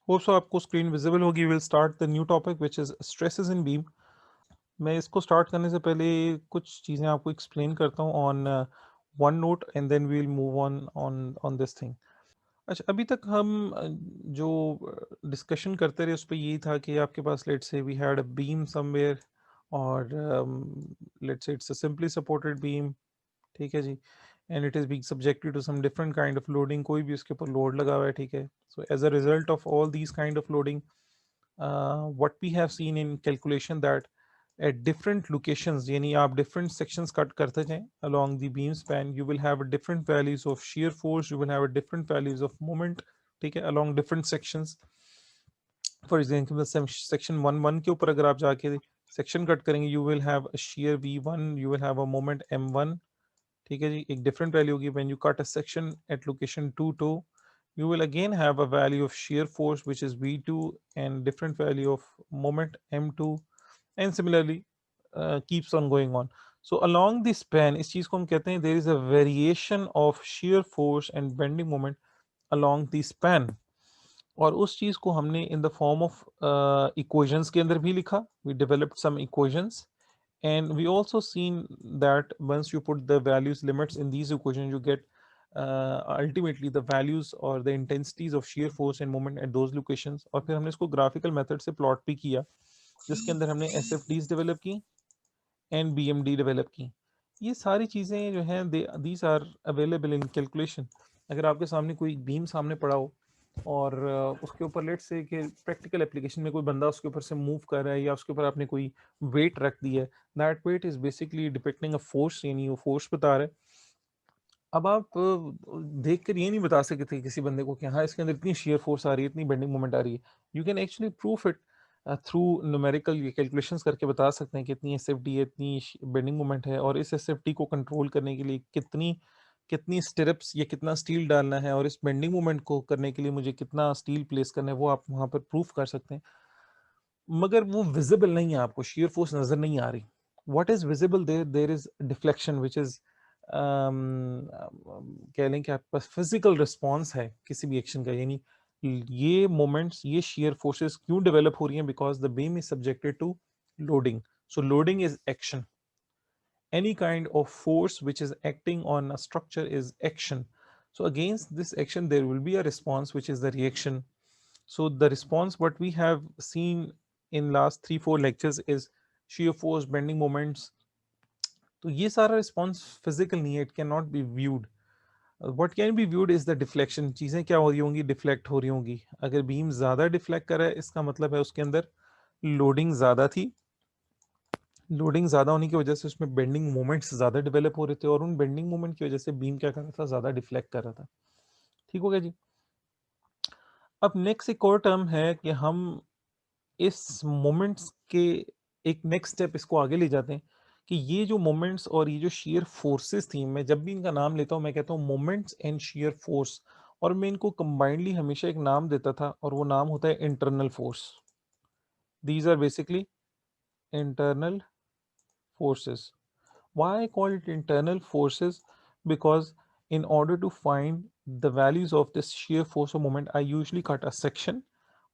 Hope so आपको screen visible होगी। Will start the new topic which is stresses in beam. मैं इसको start करने से पहले कुछ चीज़ें आपको एक्सप्लेन करता हूँ on one note and then we will move on on on this thing. अच्छा, अभी तक हम जो डिस्कशन करते रहे उस पे यही था कि आपके पास let's say we had a beam somewhere और let's say it's a simply supported beam, ठीक है जी, and it is being subjected to some different kind of loading, कोई भी उसके ऊपर लोड लगा हुआ है, ठीक है। So as a result of all these kind of loading, what we have seen in calculation that at different locations, यानी आप different sections cut करते जाएं along the beam span, you will have different values of shear force, you will have different values of moment, ठीक है, along different sections. For example, section 1 के ऊपर अगर आप जाके section cut करेंगे, you will have a shear V1, you will have a moment M1, ठीक है जी, एक different value होगी. When you cut a section at location 2 you will again have a value of shear force which is V2 and different value of moment M2, and similarly keeps on going on. So along the span, इस चीज को हम कहते हैं there is a variation of shear force and bending moment along the span. और उस चीज को हमने in the form of equations के अंदर भी लिखा. We developed some equations, and we also seen that once you put the values limits in these equations, you get ultimately the values or the intensities of shear force and moment at those locations. और फिर हमने इसको graphical method से plot भी किया, जिसके अंदर हमने SFDs डेवलप की एंड BMD डेवलप की. ये सारी चीज़ें जो हैं these are available in calculation. अगर आपके सामने कोई बीम सामने पड़ा हो और उसके ऊपर लेट्स से कि प्रैक्टिकल एप्लीकेशन में कोई बंदा उसके ऊपर से मूव कर रहा है या उसके ऊपर आपने कोई वेट रख दिया है, that weight is basically depicting a force, यानी वो फोर्स बता रहा है. अब आप देख कर ये नहीं बता सकते किसी बंदे को कि हाँ इसके अंदर इतनी शेयर फोर्स आ रही है, इतनी बेंडिंग मोमेंट आ रही है. You can actually proof it through numerical calculations करके बता सकते हैं कि इतनी एस एफ डी है, इतनी बेंडिंग मोमेंट है, और इस एस एफ डी को कंट्रोल करने के लिए कितनी कितनी स्टिरप्स या कितना स्टील डालना है, और इस बेंडिंग मोमेंट को करने के लिए मुझे कितना स्टील प्लेस करना है, वो आप वहाँ पर प्रूफ कर सकते हैं. मगर वो विजिबल नहीं है, आपको शेयर फोर्स नजर नहीं आ रही. What is visible there, there is deflection which is कह लें कि आपके पास फिजिकल रिस्पॉन्स है किसी भी एक्शन का. यानी ये मोमेंट्स, ये शेयर फोर्सेस क्यों डेवलप हो रही हैं? Because the beam is subjected to loading. So loading is action. Any kind of force which is acting on a structure is action. So against this action there will be a response which is the reaction. So the response what we have seen in last 3-4 lectures is shear force, bending moments. तो ये सारा response physical नहीं है, it can not be viewed. What can be viewed is the deflection. चीज़ें क्या हो रही होंगी? डिफ्लेक्ट हो रही होंगी. अगर बीम ज़्यादा डिफ्लेक्ट कर रहा है, इसका मतलब है उसके अंदर लोडिंग ज़्यादा थी. लोडिंग ज़्यादा होने की वजह से उसमें बेंडिंग मोमेंट्स ज़्यादा डेवलप हो रहे थे, और उन बेंडिंग मोमेंट की वजह से बीम क्या कर रहा था? ज़्यादा डिफ्लेक्ट कर रहा था. ठीक हो गया जी. अब नेक्स्ट एक और टर्म है कि हम इस मोमेंट्स के एक नेक्स्ट स्टेप इसको आगे ले जाते हैं कि ये जो मोमेंट्स और ये जो शेयर फोर्सेस थी, मैं जब भी इनका नाम लेता हूँ मैं कहता हूँ मोमेंट्स एंड शेयर फोर्स, और मैं इनको कंबाइंडली हमेशा एक नाम देता था, और वो नाम होता है internal force. These are basically internal forces. Why I call it internal forces? Because in order to find the values of this shear force or moment, I usually cut a section,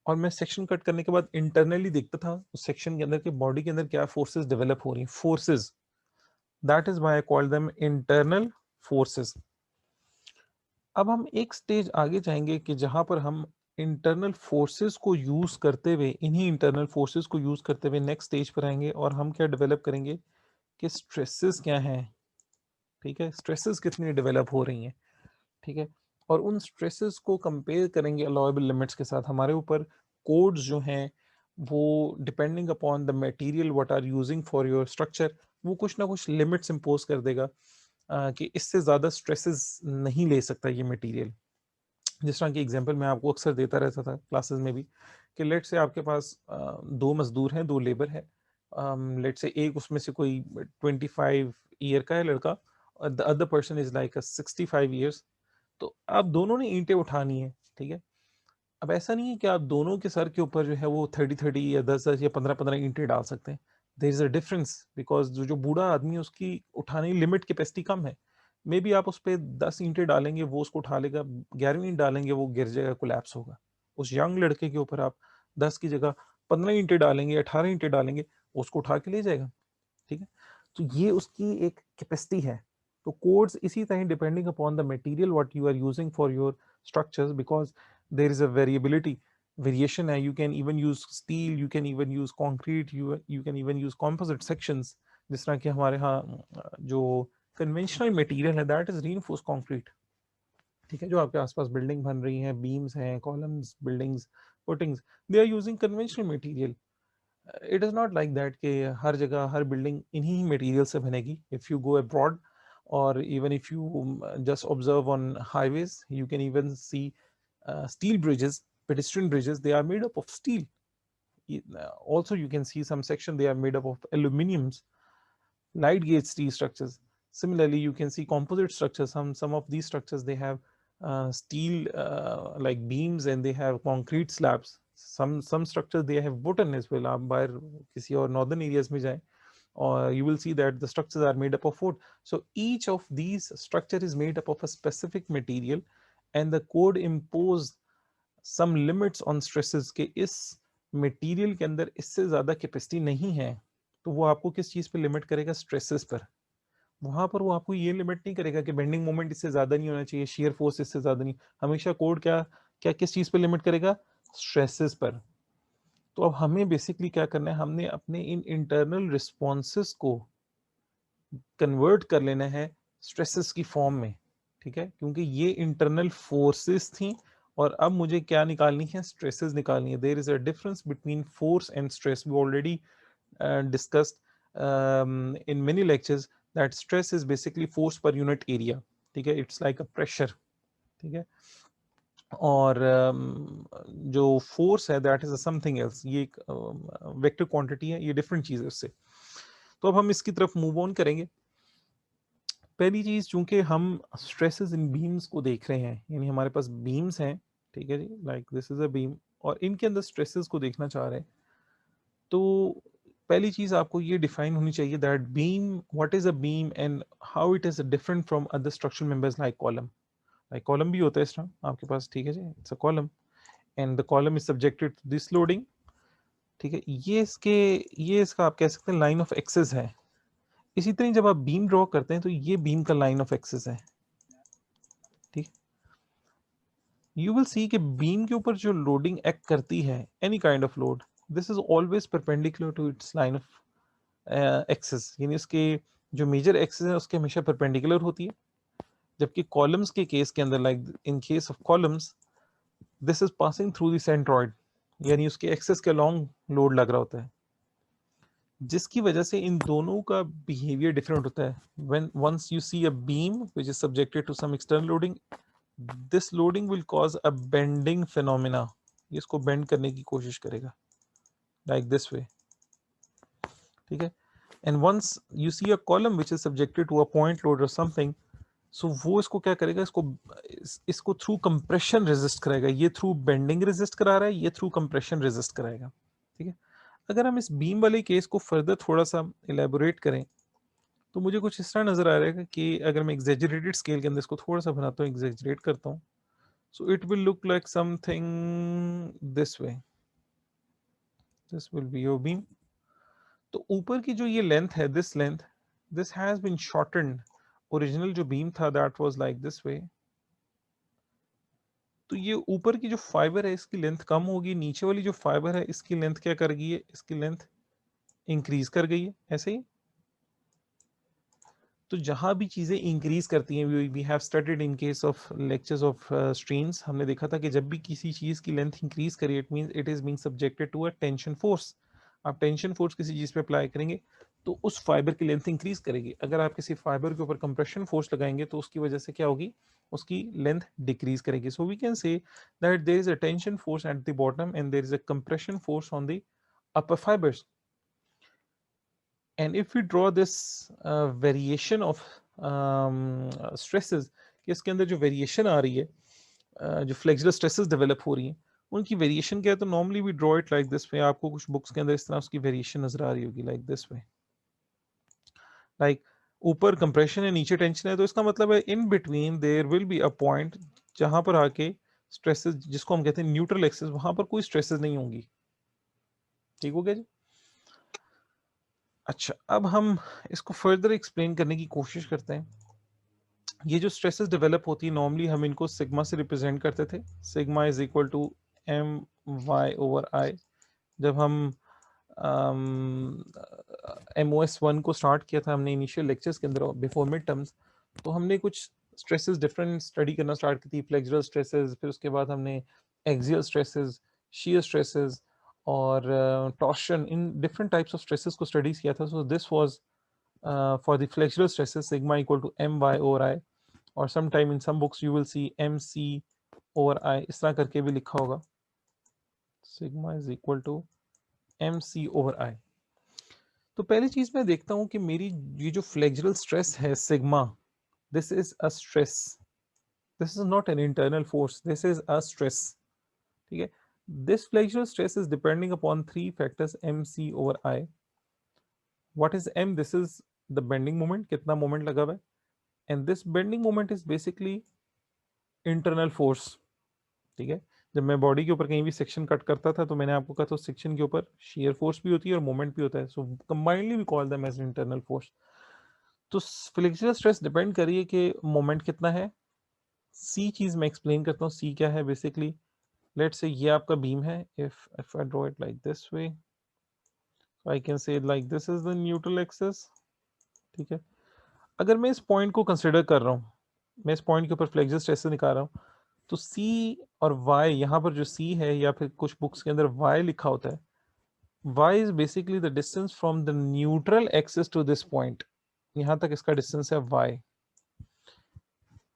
और मैं section cut करने के बाद internally देखता था उस section के अंदर के बॉडी के अंदर क्या फोर्सेस डेवलप हो रही हैं. Forces, that is why I call them internal forces. अब हम एक स्टेज आगे जाएंगे कि जहां पर हम इंटरनल फोर्सेस को यूज करते हुए, इन्हीं इंटरनल फोर्सेस को यूज करते हुए नेक्स्ट स्टेज पर आएंगे, और हम क्या डेवलप करेंगे कि स्ट्रेसेस क्या हैं. ठीक है, स्ट्रेसेस कितनी डेवलप हो रही हैं. ठीक है, और उन स्ट्रेसेस को कंपेयर करेंगे अलाउेबल लिमिट्स के साथ. हमारे ऊपर कोड्स जो हैं वो depending upon the material what are using for your structure, वो कुछ ना कुछ लिमिट्स इम्पोज कर देगा कि इससे ज़्यादा स्ट्रेसेस नहीं ले सकता ये मटेरियल. जिस तरह की एग्जांपल मैं आपको अक्सर देता रहता था क्लासेस में भी, कि लेट से आपके पास दो मजदूर हैं, दो लेबर है. लेट से एक उसमें से कोई 25 ईयर का है लड़का, the other person is like 65 years. तो आप दोनों ने ईंटें उठानी है. ठीक है, अब ऐसा नहीं है कि आप दोनों के सर के ऊपर जो है वो 30-30 या 10-10 या 15-15 ईंटें डाल सकते हैं. There is a difference, because जो जो बूढ़ा आदमी है उसकी उठाने की लिमिट कैपेसिटी कम है. मे बी आप उस पर 10 ईंटें डालेंगे वो उसको उठा लेगा, 11वीं ईंट डालेंगे वो गिर जाएगा, कोलैप्स होगा. उस यंग लड़के के ऊपर आप 10 की जगह 15 ईंटें डालेंगे, 18 ईंटें डालेंगे, उसको उठा के ले जाएगा। ठीक है, तो ये उसकी एक कैपेसिटी है। तो कोड्स इसी तरह depending upon the material what you are using for your structures, because there is a variability, variation है। You can even use steel, you can even use concrete, you can even use composite sections. जिस तरह के हमारे यहाँ जो conventional material है that is reinforced concrete. ठीक है, जो आपके आसपास बिल्डिंग बन रही हैं, बीम्स हैं, columns, buildings, footings, they are using conventional material. It is not like that कि हर जगह हर बिल्डिंग इन्हीं मटेरियल से बनेगी। इफ़ यू गो अब्रॉड और even if you just observe on highways, you can even see steel bridges, pedestrian bridges, they are made up of steel. Also you can see some section they are made up of aluminiums, light gauge steel structures. Similarly, you can see composite structures. Some of these structures they have steel like beams, and they have concrete slabs. Some structures they have wooden as well. आप बाहर किसी और northern areas में जाएं, or you will see that the structures are made up of wood. So each of these structure is made up of a specific material, and the code impose some limits on stresses कि इस material के अंदर इससे ज्यादा capacity नहीं है। तो वो आपको किस चीज पे लिमिट करेगा? स्ट्रेसेस पर। वहां पर वो आपको ये लिमिट नहीं करेगा कि बेंडिंग मोमेंट इससे ज्यादा नहीं होना चाहिए, शेयर फोर्स इससे ज्यादा नहीं। हमेशा कोड क्या क्या किस चीज पे लिमिट करेगा? स्ट्रेसेस पर। तो अब हमें बेसिकली क्या करना है, हमने अपने इन इंटरनल रिस्पॉन्सेस को कन्वर्ट कर लेना है स्ट्रेसेस की फॉर्म में। ठीक है, क्योंकि ये इंटरनल फोर्सेस थी और अब मुझे क्या निकालनी है? स्ट्रेसेस निकालनी है। There is a difference between force and stress. We already discussed in many lectures that stress is basically force per unit area. ठीक है, इट्स लाइक अ प्रेशर। ठीक है, और जो फोर्स है दैट इज समथिंग एल्स। ये एक vector quantity है, ये डिफरेंट चीज है उससे। तो अब हम इसकी तरफ मूव ऑन करेंगे। पहली चीज, चूंकि हम स्ट्रेसेस इन बीम्स को देख रहे हैं, यानी हमारे पास बीम्स हैं, ठीक है जी, like this is a beam, और इनके अंदर स्ट्रेसेस को देखना चाह रहे हैं, तो पहली चीज आपको ये डिफाइन होनी चाहिए that beam, what is a beam and how it is different from other structural members like column. Like column भी होता है इस तरह आपके पास, ठीक है जी, it's a column and the column is subjected to this loading. ठीक है, ये इसका आप कह सकते हैं लाइन ऑफ एक्सेस है। इसी तरह जब आप बीम ड्रॉ करते हैं तो ये बीम का लाइन ऑफ एक्सेस है। ठीक, यू विल सी कि बीम के ऊपर जो लोडिंग एक्ट करती है, any kind of load, this is always perpendicular to its line of axis, यानी इसके जो मेजर एक्सेस है उसके हमेशा परपेंडिकुलर होती है। जबकि कॉलम्स के केस के अंदर, like in case of columns, this is passing through the centroid, यानी उसके एक्सेस के लॉन्ग लोड लग रहा होता है, जिसकी वजह से इन दोनों का बिहेवियर डिफरेंट होता है। When once you see a beam which is subjected to some external loading, this loading will cause a bending phenomena. ये इसको बेंड करने की कोशिश करेगा like this way। ठीक है, and once you see a column which is subjected to a point load or something, so वो इसको क्या करेगा? इसको थ्रू कंप्रेशन रेजिस्ट कराएगा। ये थ्रू बेंडिंग रेजिस्ट करा रहा है, ये थ्रू कंप्रेशन रेजिस्ट कराएगा। ठीक है, अगर हम इस बीम वाले केस को फर्दर थोड़ा सा इलेबोरेट करें तो मुझे कुछ इस तरह नजर आ रहा है कि अगर मैं एग्जेजरेटेड स्केल के अंदर इसको थोड़ा सा बनाता हूँ, एग्जेजरेट करता हूँ, so it will look like something this way। this will be your beam। तो ऊपर की जो ये लेंथ है, this length, this has been shortened। Original जो बीम था that was like this way। तो ये ऊपर की जो फाइबर है इसकी लेंथ कम होगी, नीचे वाली जो फाइबर है इसकी लेंथ क्या कर गई है? इसकी लेंथ इंक्रीज कर गई है, ऐसे ही। तो जहां भी चीजें इंक्रीज करती हैं, we have studied in case of lectures of strains, हमने देखा था कि जब भी किसी चीज की लेंथ इंक्रीज करिए, it means it is being subjected to a tension force. आप टेंशन फोर्स किसी चीज पे अप्लाई करेंगे तो उस फाइबर की लेंथ इंक्रीज करेगी। अगर आप किसी फाइबर के ऊपर कंप्रेशन फोर्स लगाएंगे तो उसकी वजह से क्या होगी? उसकी लेंथ डिक्रीज करेगी। So we can say that there is a tension force at the bottom and there is a compression force on the upper fibers। And if we draw this variation of stresses, कि इसके अंदर जो variation आ रही है, जो flexural stresses develop हो रही हैं, उनकी वेरिएशन क्या है? तो normally we draw it like this way. आपको कुछ बुक्स के अंदर इस तरह उसकी वेरिएशन नजर आ रही होगी लाइक दिस वे। लाइक ऊपर कंप्रेशन है, नीचे टेंशन है, तो इसका मतलब है in between their will be a point जहां पर आके स्ट्रेसेस जिसको हम कहते हैं न्यूट्रल एक्सिस, वहां पर कोई स्ट्रेसेस नहीं होंगी। ठीक हो गया जी? अच्छा, अब हम इसको फर्दर एक्सप्लेन करने की कोशिश करते हैं। ये जो स्ट्रेसेस डेवलप होती है नॉर्मली हम इनको सिग्मा से रिप्रेजेंट करते थे। Sigma is equal to M Y over I. जब हम MOS1 को स्टार्ट किया था हमने इनिशियल लेक्चर्स के अंदर बिफोर मिड टर्म्स, तो हमने कुछ स्ट्रेसेस डिफरेंट स्टडी करना स्टार्ट की थी। फ्लेक्सुरल स्ट्रेसेस, फिर उसके बाद हमने एक्सियल स्ट्रेसेस, शियर स्ट्रेसेस और टॉर्शन, इन डिफरेंट टाइप्स ऑफ स्ट्रेसेस को स्टडीज किया था। So this was for the flexural stresses sigma equal to M Y over I, और some time in some books you will see M C over I, इस तरह करके भी लिखा होगा। Sigma is equal to M C over I. तो पहली चीज मैं देखता हूं कि मेरी ये जो फ्लेक्सुरल स्ट्रेस है sigma, this is a stress, this is not an internal force, this is a stress. ठीक है, this flexural stress is depending upon three factors M C over I. What is M? This is the bending moment, कितना moment लगा हुआ है, and this bending moment is basically internal force. ठीक है, जब मैं बॉडी के ऊपर कहीं भी सेक्शन कट करता था तो मैंने आपको कहा तो सेक्शन के ऊपर शेयर फोर्स भी होती है और मोमेंट भी होता है, so combinely we call them as internal force. तो फ्लेक्सुरल स्ट्रेस डिपेंड करिए कि मोमेंट कितना है। सी चीज मैं एक्सप्लेन करता हूँ, सी क्या है बेसिकली। लेट्स से ये आपका बीम है, if I draw it like this way, I can say like this is the neutral axis. ठीक है, अगर मैं इस पॉइंट को कंसिडर कर रहा हूँ, मैं इस पॉइंट के ऊपर फ्लेक्सुरल स्ट्रेस निकाल रहा हूँ, तो C और Y, यहाँ पर जो C है या फिर कुछ बुक्स के अंदर Y लिखा होता है, Y is basically the distance from the neutral axis to this point। यहाँ तक इसका डिस्टेंस है Y।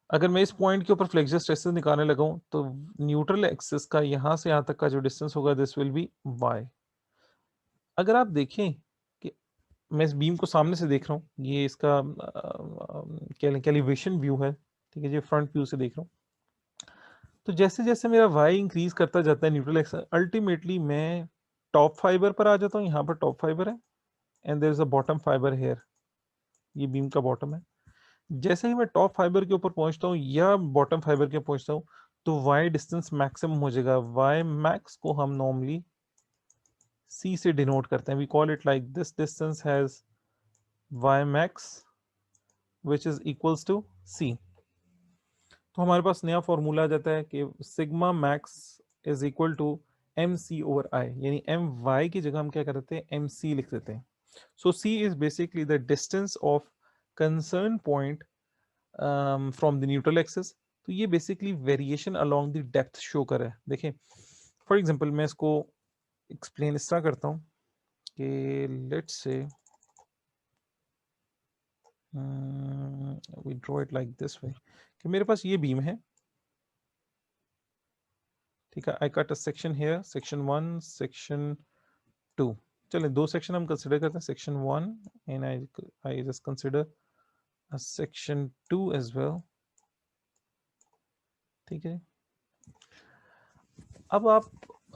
अगर मैं इस पॉइंट के ऊपर फ्लेक्सुरल स्ट्रेसेस निकालने लगा हूं तो न्यूट्रल एक्सिस का यहाँ से यहाँ तक का जो डिस्टेंस होगा दिस विल बी Y। अगर आप देखें कि मैं इस बीम को सामने से देख रहा हूँ, ये इसका कैलिब्रेशन व्यू है। ठीक है, ये फ्रंट व्यू से देख रहा हूँ। तो जैसे जैसे मेरा वाई इंक्रीज करता जाता है न्यूट्रल एक्सिस, अल्टीमेटली मैं टॉप फाइबर पर आ जाता हूँ। यहाँ पर टॉप फाइबर है and there is a bottom fibre here, ये बीम का बॉटम है। जैसे ही मैं टॉप फाइबर के ऊपर पहुंचता हूँ या बॉटम फाइबर के पहुंचता हूँ तो वाई डिस्टेंस मैक्सिमम हो जाएगा। वाई मैक्स को हम नॉर्मली सी से डिनोट करते हैं, we call it like this distance has Y max which is equals to C. तो हमारे पास नया फॉर्मूला आ जाता है कि sigma max is equal to M C over I, यानी एम वाई की जगह हम क्या कर देते हैं, एम सी लिख देते हैं। So C is basically the distance of concern point from the neutral axis. तो ये basically variation along the depth show कर रहा है। देखें फॉर एग्जांपल मैं इसको एक्सप्लेन इस तरह करता हूँ कि let's say we draw it like this way, कि मेरे पास ये बीम है। ठीक है, I cut a section here, section 1, section 2। चलें दो सेक्शन हम कंसिडर करते हैं, section 1 and I just consider a section 2 as well. ठीक है, अब आप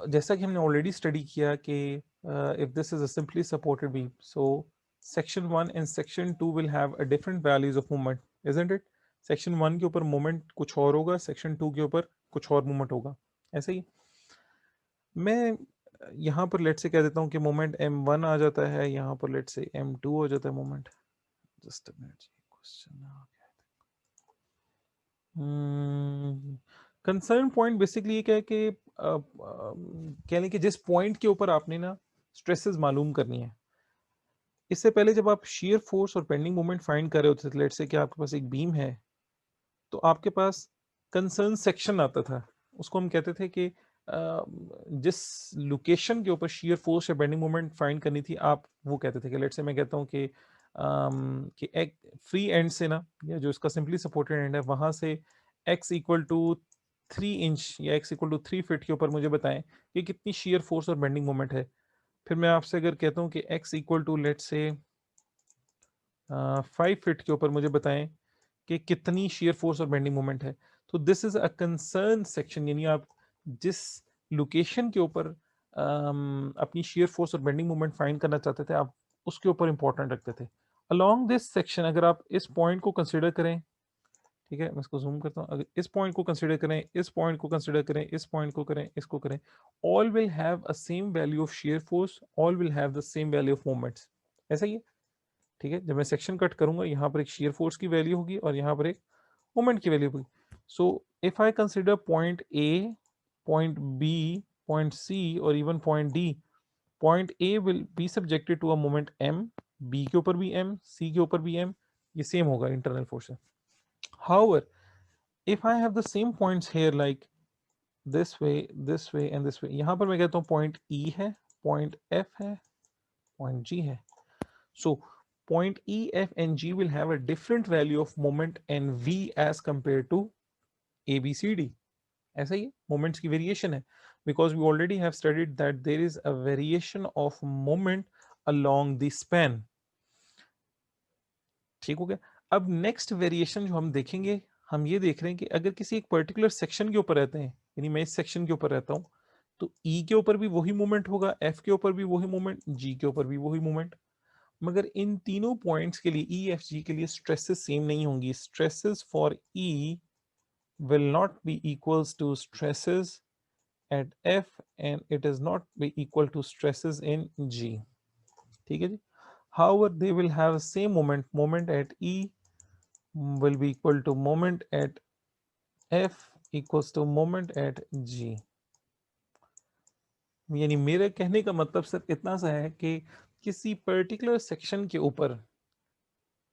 जैसा कि हमने ऑलरेडी स्टडी किया कि if this is a simply supported beam, so section 1 and section 2 will have a different values of movement, isn't it? Section 1 के ऊपर मोमेंट कुछ और होगा, सेक्शन 2 के ऊपर कुछ और मूवमेंट होगा। ऐसे ही मैं यहाँ पर लेट से कह देता हूँ कि मोमेंट m1 आ जाता है, यहाँ पर लेट से m2 हो जाता है moment. Just a minute, question आ गया। कंसर्न पॉइंट बेसिकली ये क्या है कि कह लें कि जिस पॉइंट के ऊपर आपने ना स्ट्रेसेस मालूम करनी है, इससे पहले जब आप शेयर फोर्स और बेंडिंग मोमेंट फाइंड कर रहे होते थे, लेट से कि आपके पास एक बीम है, तो आपके पास कंसर्न सेक्शन आता था। उसको हम कहते थे कि जिस लोकेशन के ऊपर शेयर फोर्स या बेंडिंग मोमेंट फाइंड करनी थी, आप वो कहते थे कि लेट से मैं कहता हूँ कि एक फ्री एंड से ना, या जो इसका सिंपली सपोर्टेड एंड है, वहां से x इक्वल टू 3 इंच या x इक्वल टू 3 फीट के ऊपर मुझे बताएं कि कितनी शेयर फोर्स और बेंडिंग मोमेंट है। फिर मैं आपसे अगर कहता हूँ कि x इक्वल टू लेट से 5 फीट के ऊपर मुझे बताएं कि कितनी शेयर फोर्स और बेंडिंग मोमेंट है, तो this is a concern section, यानी आप जिस लोकेशन के ऊपर अपनी शेयर फोर्स और बेंडिंग मोमेंट फाइंड करना चाहते थे, आप उसके ऊपर इंपॉर्टेंट रखते थे। अलोंग दिस सेक्शन अगर आप इस पॉइंट को कंसिडर करें, ठीक है, मैं इसको जूम करता हूँ। अगर इस पॉइंट को कंसिडर करें, इस पॉइंट को कंसिडर करें, इस पॉइंट को करें, इसको करें, all will have a same value of shear force, all will have the same value of moments. ऐसा ही है, ठीक है। जब मैं सेक्शन कट करूंगा, यहाँ पर एक shear फोर्स की वैल्यू होगी और यहाँ पर एक मोमेंट की वैल्यू होगी। So if I consider point A, point B, point C और even point D, point A will be subjected to a moment m, B के ऊपर भी m, सी के ऊपर भी m, ये सेम होगा internal force. However, if I have the same points here like this way and this way, यहाँ पर मैं कहता हूँ पॉइंट E है, पॉइंट F है, पॉइंट G है। So point E, F and G will have a different value of moment and V as compared to A, B, C, D. ऐसा ही है, moments की variation है, because we already have studied that there is a variation of moment along the span. ठीक हो गया। अब next variation जो हम देखेंगे, हम ये देख रहे हैं कि अगर किसी एक पर्टिकुलर सेक्शन के ऊपर रहते हैं, यानी मैं इस सेक्शन के ऊपर रहता हूं, तो ई के ऊपर भी वही मूवमेंट होगा, एफ के ऊपर भी वही मूवमेंट, जी के ऊपर भी वही मूवमेंट। मगर इन तीनों पॉइंट्स के लिए, ई एफ जी के लिए स्ट्रेसेस सेम नहीं होंगी। Stresses for E will not be equals to stresses at F and it is not be equal to stresses in G. ठीक है जी। However, they will have same moment. Moment at E will be equal to moment at F equals to moment at G. यानी मेरे कहने का मतलब सिर्फ इतना सा है कि किसी पर्टिकुलर सेक्शन के ऊपर,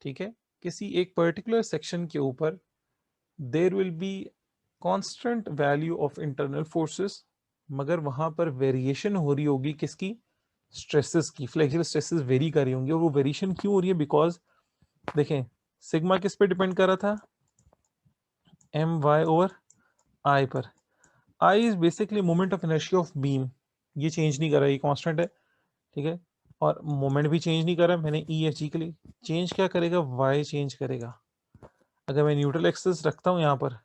ठीक है, किसी एक पर्टिकुलर सेक्शन के ऊपर there will be constant value of internal forces, मगर वहां पर वेरिएशन हो रही होगी किसकी, स्ट्रेसेस की। फ्लेक्सिबल स्ट्रेसेस वेरी कर रही होंगी, और वो वेरिएशन क्यों हो रही है, बिकॉज देखें सिग्मा किस पे डिपेंड कर रहा था, एम वाई ओवर आई पर। I is basically moment of inertia of beam, ये चेंज नहीं कर रहा, ये कांस्टेंट है, ठीक है। और मोमेंट भी चेंज नहीं कर रहा, मैंने ई एफ जी के लिए चेंज क्या करेगा, वाई चेंज करेगा। अगर मैं न्यूट्रल एक्सिस रखता हूँ यहाँ पर,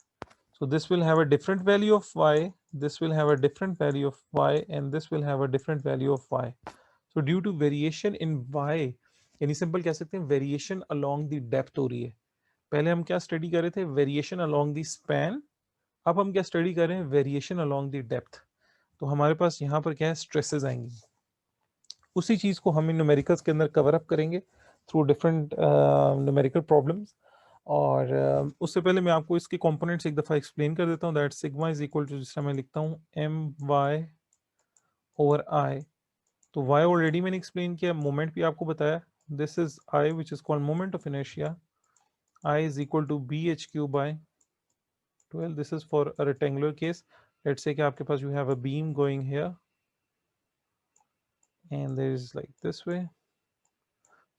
so this will have a different value of y, this will have a different value of y, and this will have a different value of y. So due to variation in y, यानी simple कह सकते हैं variation along the depth हो रही है। पहले हम क्या स्टडी कर रहे थे, वेरिएशन अलोंग द स्पैन, अब हम क्या स्टडी कर रहे हैं, वेरिएशन अलोंग द डेप्थ। तो हमारे पास यहाँ पर क्या है, स्ट्रेसेस आएंगी। उसी चीज को हम इन न्यूमेरिकल्स के अंदर कवर अप करेंगे थ्रू डिफरेंट न्यूमेरिकल प्रॉब्लम्स। और उससे पहले मैं आपको इसके कंपोनेंट्स एक दफा एक्सप्लेन कर देता हूँ। That sigma is equal to, जिस तरह मैं लिखता हूँ एम वाई ओवर आई, तो वाई ऑलरेडी मैंने एक्सप्लेन किया, मोमेंट भी आपको बताया, this is I which is called moment of inertia, I is equal to B H cube by 12, this is for a rectangular case. Let's say कि आपके पास you have a beam going here and there is like this way,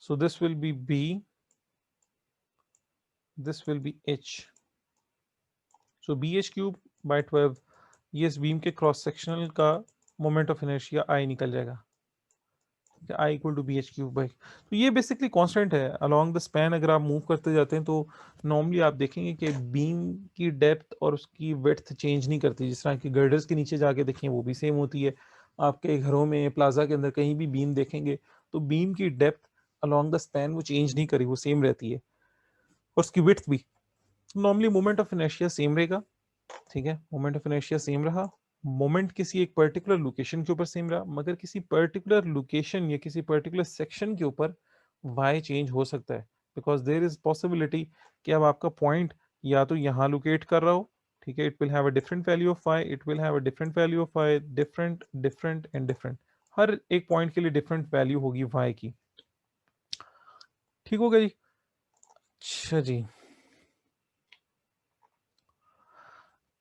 so this will be B, this will be H, so BH cube by 12, ये इस beam के cross sectional का moment of inertia I निकल जाएगा, I equal to B H cube by. तो ये basically constant है along the span. अगर आप मूव करते जाते हैं तो नॉर्मली आप देखेंगे कि बीम की डेप्थ और उसकी विड्थ चेंज नहीं करती। जिस तरह की गर्डर्स के नीचे जाके देखें वो भी सेम होती है, आपके घरों में प्लाजा के अंदर कहीं भी बीम देखेंगे तो बीम की डेप्थ अलोंग द स्पैन वो चेंज नहीं करी, वो सेम रहती है, और उसकी विड्थ भी। Normally moment of inertia same रहेगा, ठीक है, मोमेंट ऑफ इनर्शिया सेम रहा, मोमेंट किसी एक पर्टिकुलर लोकेशन के ऊपर सेम रहा, मगर किसी पर्टिकुलर लोकेशन या किसी पर्टिकुलर सेक्शन के ऊपर वाई चेंज हो सकता है, बिकॉज देयर इज पॉसिबिलिटी कि अब आपका पॉइंट या तो यहाँ लोकेट कर रहा हो, ठीक है, it will have a different value of Y, it will have a different value of Y, different different and different, हर एक पॉइंट के लिए डिफरेंट वैल्यू होगी वाई की। ठीक हो गया जी। अच्छा जी,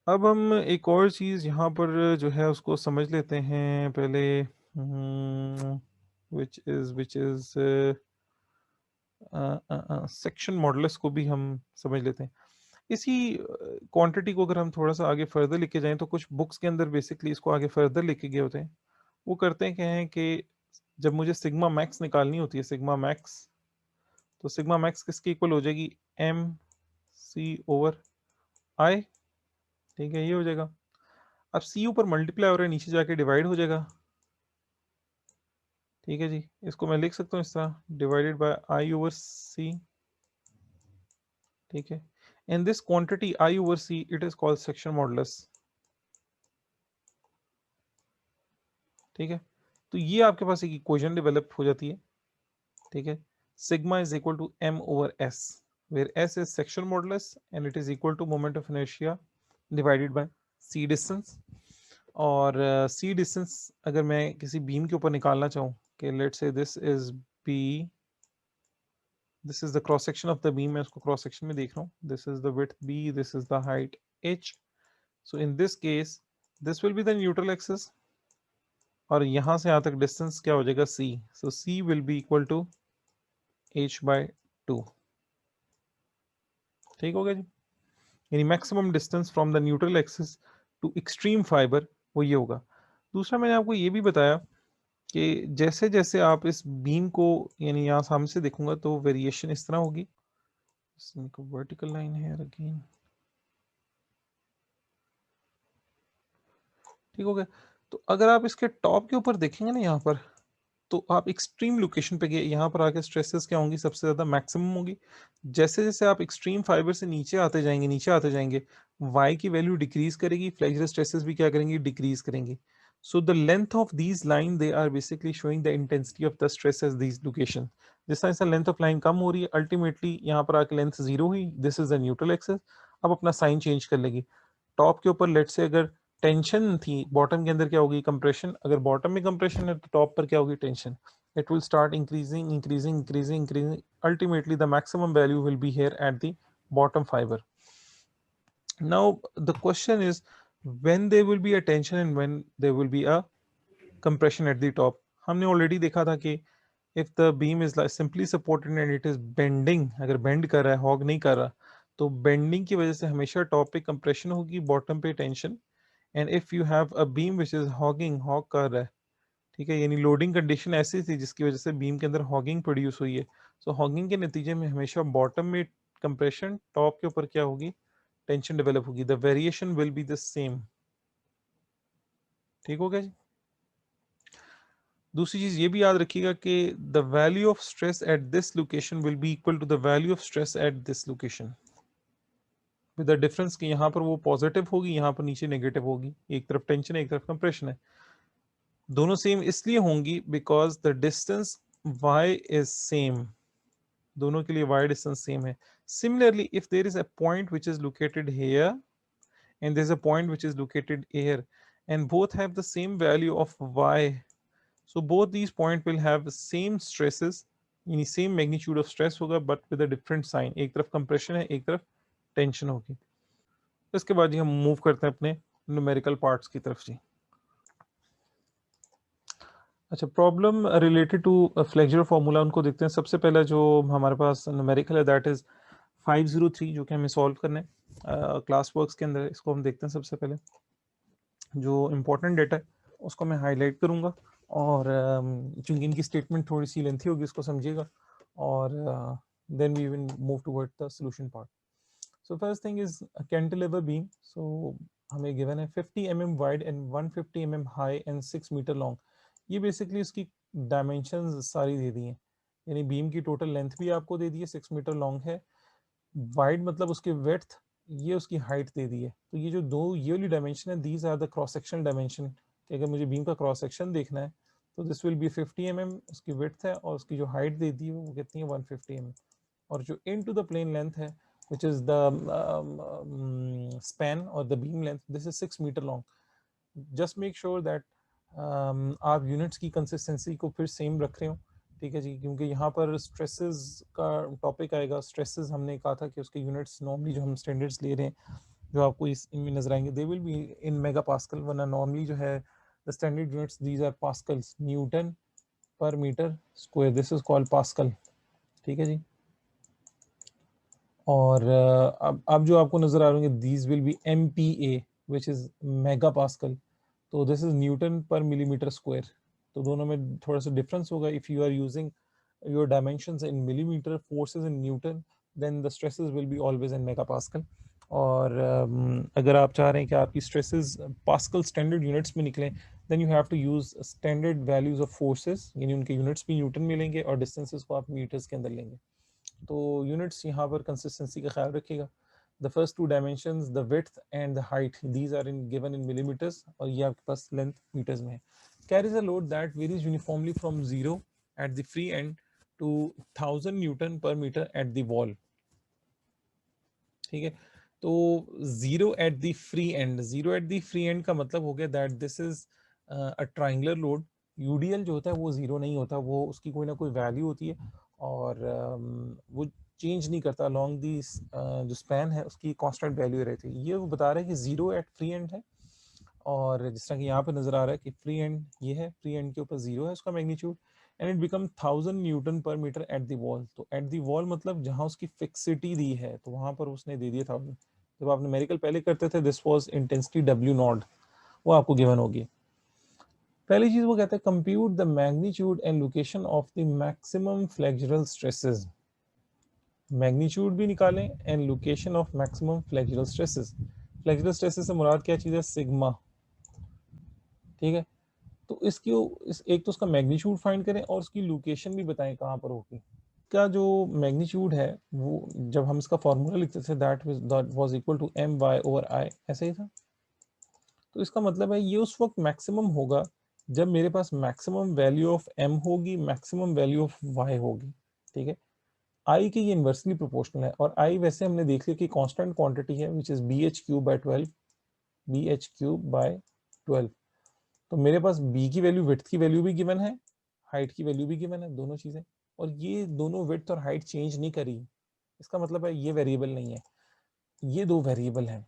अब हम एक और चीज़ यहाँ पर जो है उसको समझ लेते हैं पहले, विच इज़ सेक्शन मॉडुलस को भी हम समझ लेते हैं। इसी क्वांटिटी को अगर हम थोड़ा सा आगे फर्दर लेके जाएं तो कुछ बुक्स के अंदर बेसिकली इसको आगे फर्दर लेके गए होते हैं। वो करते हैं क्या है कि जब मुझे सिग्मा मैक्स निकालनी होती है, सिग्मा मैक्स, तो सिग्मा मैक्स किसकी इक्वल हो जाएगी, एम सी ओवर आई, ठीक है, ये हो जाएगा। अब सी ऊपर मल्टीप्लाई हो रहा है, नीचे जाके डिवाइड हो जाएगा, ठीक है जी। इसको मैं लिख सकता हूँ इस तरह, डिवाइडेड बाय आई ओवर सी, ठीक है। and this quantity I over c, it is called section modulus. ठीक है, तो ये आपके पास एक इक्वेशन डेवलप हो जाती है, ठीक है, sigma is equal to m over s, where s is section modulus and it is equal to moment of inertia divided by c distance. और c distance अगर मैं किसी बीम के ऊपर निकालना चाहूँ कि let's say this is b, this is the cross section of the beam, मैं उसको क्रॉस सेक्शन में देख रहा हूँ, this is the width b, this is the height h. So in this case this will be the neutral axis और यहाँ से यहाँ तक डिस्टेंस क्या हो जाएगा c, so c will be equal to h by 2. ठीक हो गया जी, यानी maximum distance from the neutral axis to extreme fibre वो ये होगा. दूसरा मैंने आपको ये भी बताया कि जैसे जैसे आप इस बीम को यानी यहाँ सामने से देखूंगा तो वेरिएशन इस तरह होगी, वर्टिकल लाइन है अगेन, ठीक हो गया. तो अगर आप इसके टॉप के ऊपर देखेंगे ना यहाँ पर, तो आप एक्सट्रीम लोकेशन पे गए, यहाँ पर आके स्ट्रेसेस क्या होंगी, सबसे ज्यादा मैक्सिमम होगी. जैसे जैसे आप एक्सट्रीम फाइबर से नीचे आते जाएंगे, नीचे आते जाएंगे, y की वैल्यू डिक्रीज करेगी, फ्लेक्सुरल स्ट्रेसेस भी क्या करेंगी, डिक्रीज करेंगी. So the length of these line they are basically showing the intensity of the stress as these location. जैसा जैसा लेंथ ऑफ लाइन कम हो रही है, अल्टीमेटली यहाँ पर आके लेंथ जीरो हुई, this is the neutral axis. अब अपना साइन चेंज कर लेगी. टॉप के ऊपर लेट से अगर टेंशन थी, बॉटम के अंदर क्या होगी, कंप्रेशन. अगर बॉटम में कंप्रेशन है तो टॉप पर क्या होगी, tension. It will start increasing, increasing, increasing, increasing. Ultimately, the maximum value will be here at the bottom fiber. Now, the question is when there will be a tension and when there will be a compression at the top. हमने already देखा था कि if the beam is like simply supported and it is bending, अगर bend कर रहा है, hog नहीं कर रहा, तो bending की वजह से हमेशा top पे compression होगी, bottom पे tension. And if you have a beam which is hogging, hog कर रहा है, ठीक है, यानी लोडिंग कंडीशन ऐसी थी जिसकी वजह से बीम के अंदर हॉगिंग प्रोड्यूस हुई है. सो हॉगिंग के नतीजे में हमेशा बॉटम में कंप्रेशन, टॉप के ऊपर क्या होगी, टेंशन डेवलप होगी. The variation will be the same. ठीक हो गया जी. दूसरी चीज ये भी याद रखिएगा कि the value of stress at this location will be equal to the value of stress at this location, with the difference कि यहाँ पर वो पॉजिटिव होगी, यहाँ पर नीचे नेगेटिव होगी. एक तरफ टेंशन है, एक तरफ कंप्रेशन है. दोनों सेम इसलिए होंगी because the distance y is same, दोनों के लिए y डिस्टेंस सेम है. Similarly, if there is a point which is located here and there's a point which is located here and both have the same value of y, so both these points will have the same stresses, यानी same magnitude of stress होगा but with a different sign. एक तरफ compression है, एक तरफ tension होगी. इसके बाद हम मूव करते हैं अपने न्यूमेरिकल पार्ट्स की तरफ जी. अच्छा, problem related to flexural formula उनको देखते हैं. सबसे पहला जो हमारे पास न्यूमेरिकल है दैट इज 503 जो कि हमें सॉल्व करना है क्लास वर्क्स के अंदर. इसको हम देखते हैं. सबसे पहले जो इम्पोर्टेंट डेटा है उसको मैं हाईलाइट करूंगा और चूंकि इनकी स्टेटमेंट थोड़ी सी लेंथी होगी उसको समझिएगा और then we will move toward the solution part. So first thing is cantilever beam. So हमें गिवन है 50 mm wide and 150 mm high and 6 metre long. ये बेसिकली उसकी डायमेंशंस सारी दे दी हैं, यानी बीम की टोटल लेंथ भी आपको दे दी है, 6 मीटर लॉन्ग है. वाइड मतलब उसकी विड्थ, ये उसकी हाइट दे दी है. तो ये जो दो ये वाली डायमेंशन है, these are the cross sectional dimension. कि अगर मुझे बीम का क्रॉस सेक्शन देखना है तो दिस विल बी 50 mm उसकी विड्थ है और उसकी जो हाइट दे दी है वो कितनी है 150 mm. और जो इन टू द प्लेन लेंथ है which is the span or the beam length, this is 6 meter long. Just make sure that आप यूनिट्स की कंसिस्टेंसी को फिर सेम रख रहे हो, ठीक है जी, क्योंकि यहाँ पर स्ट्रेसेस का टॉपिक आएगा. स्ट्रेसेस हमने कहा था कि उसके यूनिट्स नॉर्मली जो हम स्टैंडर्ड्स ले रहे हैं जो आपको इनमें नजर आएंगे they will be in mega pascal, वरना नॉर्मली जो है the standard units these are pascals, newton per metre square, this is called pascal. ठीक है जी. और अब जो आपको नजर आ रहे होंगे these will be MPa which is mega pascal. तो this is newton per millimetre square. तो दोनों में थोड़ा सा डिफरेंस होगा. If you are using your dimensions in millimetre, forces in newton, then the stresses will be always in mega pascal. और अगर आप चाह रहे हैं कि आपकी स्ट्रेसेस पास्कल स्टैंडर्ड यूनिट्स में निकलें then you have to use standard values of forces, यानी उनके यूनिट्स भी न्यूटन में लेंगे और डिस्टेंसेस को आप मीटर्स के अंदर लेंगे. तो यूनिट्स यहाँ पर कंसिस्टेंसी का ख्याल रखिएगा. The first two dimensions, the width and the height, these are in given in millimetres, और ये आपके पास लेंथ मीटर्स में है. Carries a load that varies uniformly from 0 at the free end to 1000 newton per metre at the wall. ठीक है, तो 0 at the free end, 0 at the free end का मतलब हो गया that this is a triangular load. UDL जो होता है वो 0 नहीं होता, वो उसकी कोई ना कोई वैल्यू होती है, और वो चेंज नहीं करता अलोंग दी जो स्पैन है उसकी कांस्टेंट वैल्यू रहती है. ये वो बता रहा है कि 0 एट फ्री एंड है, और जिस तरह कि यहाँ पे नजर आ रहा है कि फ्री एंड ये है, फ्री एंड के ऊपर 0 है उसका magnitude, and it become 1000 newton per metre at the wall. तो एट द वॉल मतलब जहां उसकी फिक्सिटी दी है, तो वहां पर उसने दे दिया 1000. जब आप न्यूमेरिकल पहले करते थे, this was intensity W not, वो आपको गिवन होगी. पहली चीज वो कहता है compute the magnitude and location of the maximum flexural stresses. Magnitude भी निकालें and location of maximum flexural stresses. Flexural stresses से मुराद क्या चीज है? सिग्मा. ठीक है, तो एक तो उसका मैग्नीट्यूड फाइंड करें और उसकी लोकेशन भी बताएं कहाँ पर होगी. का जो मैग्नीट्यूड है वो जब हम इसका फॉर्मूला लिखते थे that was equal to my/i, ऐसे ही था. तो इसका मतलब है ये उस वक्त मैक्सिमम होगा जब मेरे पास मैक्सिमम वैल्यू ऑफ m होगी, मैक्सिमम वैल्यू ऑफ y होगी. ठीक है, i के ये इन्वर्सली प्रोपोर्शनल है, और i वैसे हमने देख लिया कि कांस्टेंट क्वांटिटी है विच इज bh³/12, bh³/12. तो मेरे पास b की वैल्यू, विड्थ की वैल्यू भी गिवन है, हाइट की वैल्यू भी गिवन है, दोनों चीजें, और ये दोनों विड्थ और हाइट चेंज नहीं करी. इसका मतलब है ये वेरिएबल नहीं है, ये दो वेरिएबल हैं.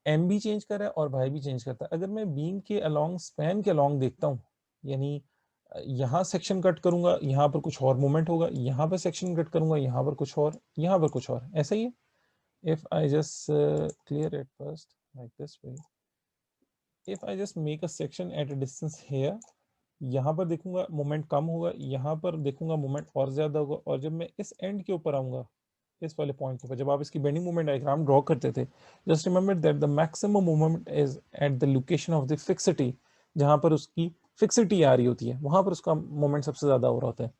m भी चेंज कर रहा है और y भी चेंज करता है. अगर मैं बीम के अलोंग, स्पैन के अलोंग देखता हूँ, यानी यहाँ सेक्शन कट करूंगा, यहाँ पर कुछ और मूवमेंट होगा, यहाँ पर सेक्शन कट करूंगा, यहाँ पर कुछ और, यहाँ पर कुछ और, ऐसा ही है. If I just clear it first like this way, if I just make a section at a distance here, यहाँ पर देखूंगा मोमेंट कम होगा, यहाँ पर देखूंगा मोमेंट और ज्यादा होगा, और जब मैं इस एंड के ऊपर आऊंगा, इस वाले पॉइंट के ऊपर, जब आप इसकी बेंडिंग मोमेंट डायग्राम ड्रॉ करते थे, just remember that the maximum moment is at the location of the fixity. जहां पर उसकी फिक्सिटी आ रही होती है वहां पर उसका मोमेंट सबसे ज्यादा हो रहा होता है.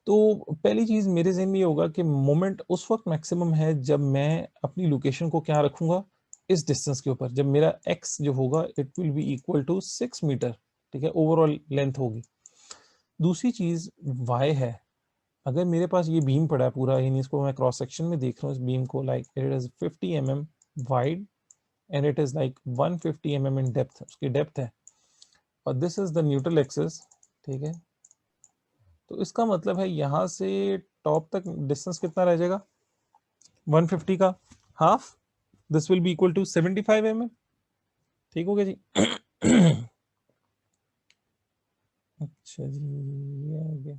तो पहली चीज मेरे जहन में ये होगा कि मोमेंट उस वक्त मैक्सिमम है जब मैं अपनी लोकेशन को क्या रखूंगा, इस डिस्टेंस के ऊपर, जब मेरा x जो होगा it will be equal to 6 metre. ठीक है, ओवरऑल लेंथ होगी. दूसरी चीज y है. अगर मेरे पास ये बीम पड़ा है पूरा, यानी इसको मैं क्रॉस सेक्शन में देख रहा हूँ, इस बीम को, like it is 50 mm wide and it is like 150 mm in depth, उसकी डेप्थ है, और this is the neutral axis. ठीक है, तो इसका मतलब है यहाँ से टॉप तक डिस्टेंस कितना रह जाएगा? 150 का half, this will be equal to 75 mm. ठीक हो गया जी. अच्छा जी, ये आ गया.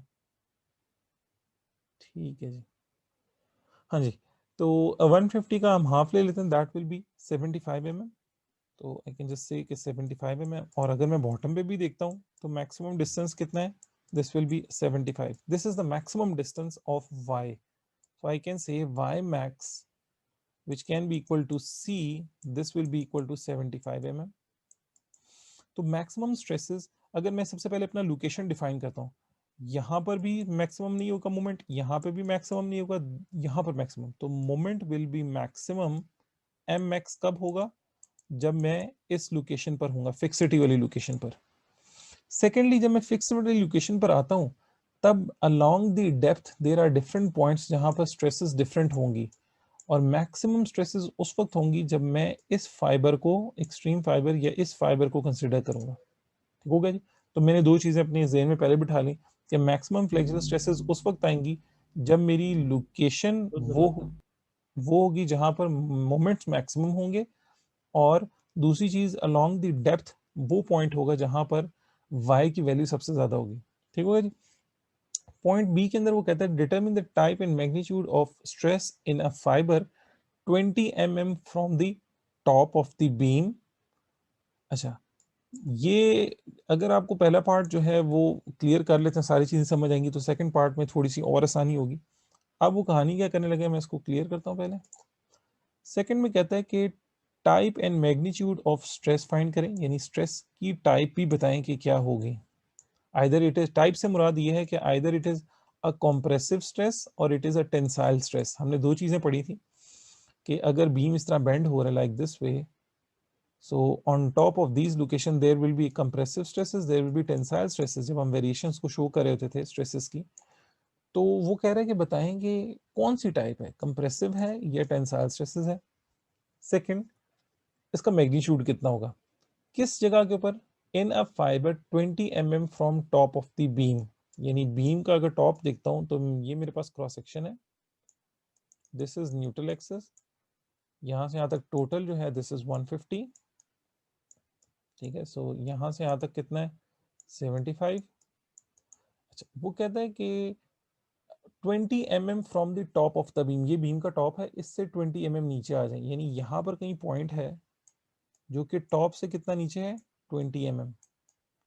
ठीक है जी, हाँ जी. तो 150 का हम हाफ ले लेते हैं, दैट विल बी 75 mm. तो आई कैन जस्ट से कि 75 mm. और अगर मैं बॉटम पे भी देखता हूँ तो मैक्सिमम डिस्टेंस कितना है? This will B 75. This is the maximum distance of y. So I can say y max which can be equal to c, this will be equal to 75 mm. तो maximum stresses, अगर मैं सबसे पहले अपना location define करता हूँ, यहाँ पर भी मैक्सिमम नहीं होगा मोमेंट, यहाँ पे भी मैक्सिमम नहीं होगा, यहाँ पर मैक्सिमम. तो moment will be maximum m max कब होगा? जब मैं इस लोकेशन पर हूँ, फिक्सिटी वाली लोकेशन पर. सेकेंडली, जब मैं फिक्स वाली लोकेशन पर आता हूँ, तब along the depth there are different points जहां पर स्ट्रेसेस डिफरेंट होंगी, और मैक्सिमम स्ट्रेसेस उस वक्त होंगी जब मैं इस फाइबर को, एक्सट्रीम फाइबर या इस फाइबर को कंसिडर करूंगा. ठीक हो गया जी. तो मैंने दो चीजें अपने ज़हन में पहले बिठा ली कि मैक्सिमम फ्लेक्सुरल स्ट्रेसेस उस वक्त आएंगी जब मेरी लोकेशन वो होगी जहां पर मोमेंट्स मैक्सिमम होंगे, और दूसरी चीज अलोंग द डेप्थ वो पॉइंट होगा जहां पर y की वैल्यू सबसे ज्यादा होगी. ठीक होगा जी. पॉइंट बी के अंदर वो कहता है determine the type and magnitude of stress in a fibre 20 mm from the top of the beam. अच्छा, ये अगर आपको पहला पार्ट जो है वो क्लियर कर लेते हैं, सारी चीजें समझ आएंगी, तो सेकंड पार्ट में थोड़ी सी और आसानी होगी. अब वो कहानी क्या करने लगे, मैं इसको क्लियर करता हूँ पहले. सेकंड में कहता है कि type and magnitude of stress find करें, यानी स्ट्रेस की टाइप भी बताएं कि क्या होगी. आइदर इट इज, टाइप से मुराद ये है कि either it is a compressive stress और it is a tensile stress. हमने दो चीजें पढ़ी थी कि अगर बीम इस तरह बेंड हो रहा है like this way, so on top of these location there will be compressive stresses, there will be tensile stresses। जब हम वेरिएशंस को शो कर रहे होते थे स्ट्रेसेस की, तो वो कह रहे हैं कि बताएंगे कौन सी टाइप है, कंप्रेसिव है या टेंसाइल स्ट्रेसेस है। सेकंड, इसका मैग्नीट्यूड कितना होगा, किस जगह के ऊपर, in a fibre 20 mm from top of the beam. यानी बीम का अगर टॉप देखता हूं तो ये मेरे पास क्रॉस सेक्शन है, दिस इज न्यूट्रल एक्सिस, यहां से यहां तक टोटल जो है दिस इज 150, ठीक है। सो यहां से यहां तक कितना है 75। अच्छा, वो कहता है कि 20 mm from the top of the beam, ये बीम का टॉप है, इससे 20 mm नीचे आ जाए, यानी यहां पर कहीं पॉइंट है जो कि टॉप से कितना नीचे है 20 mm,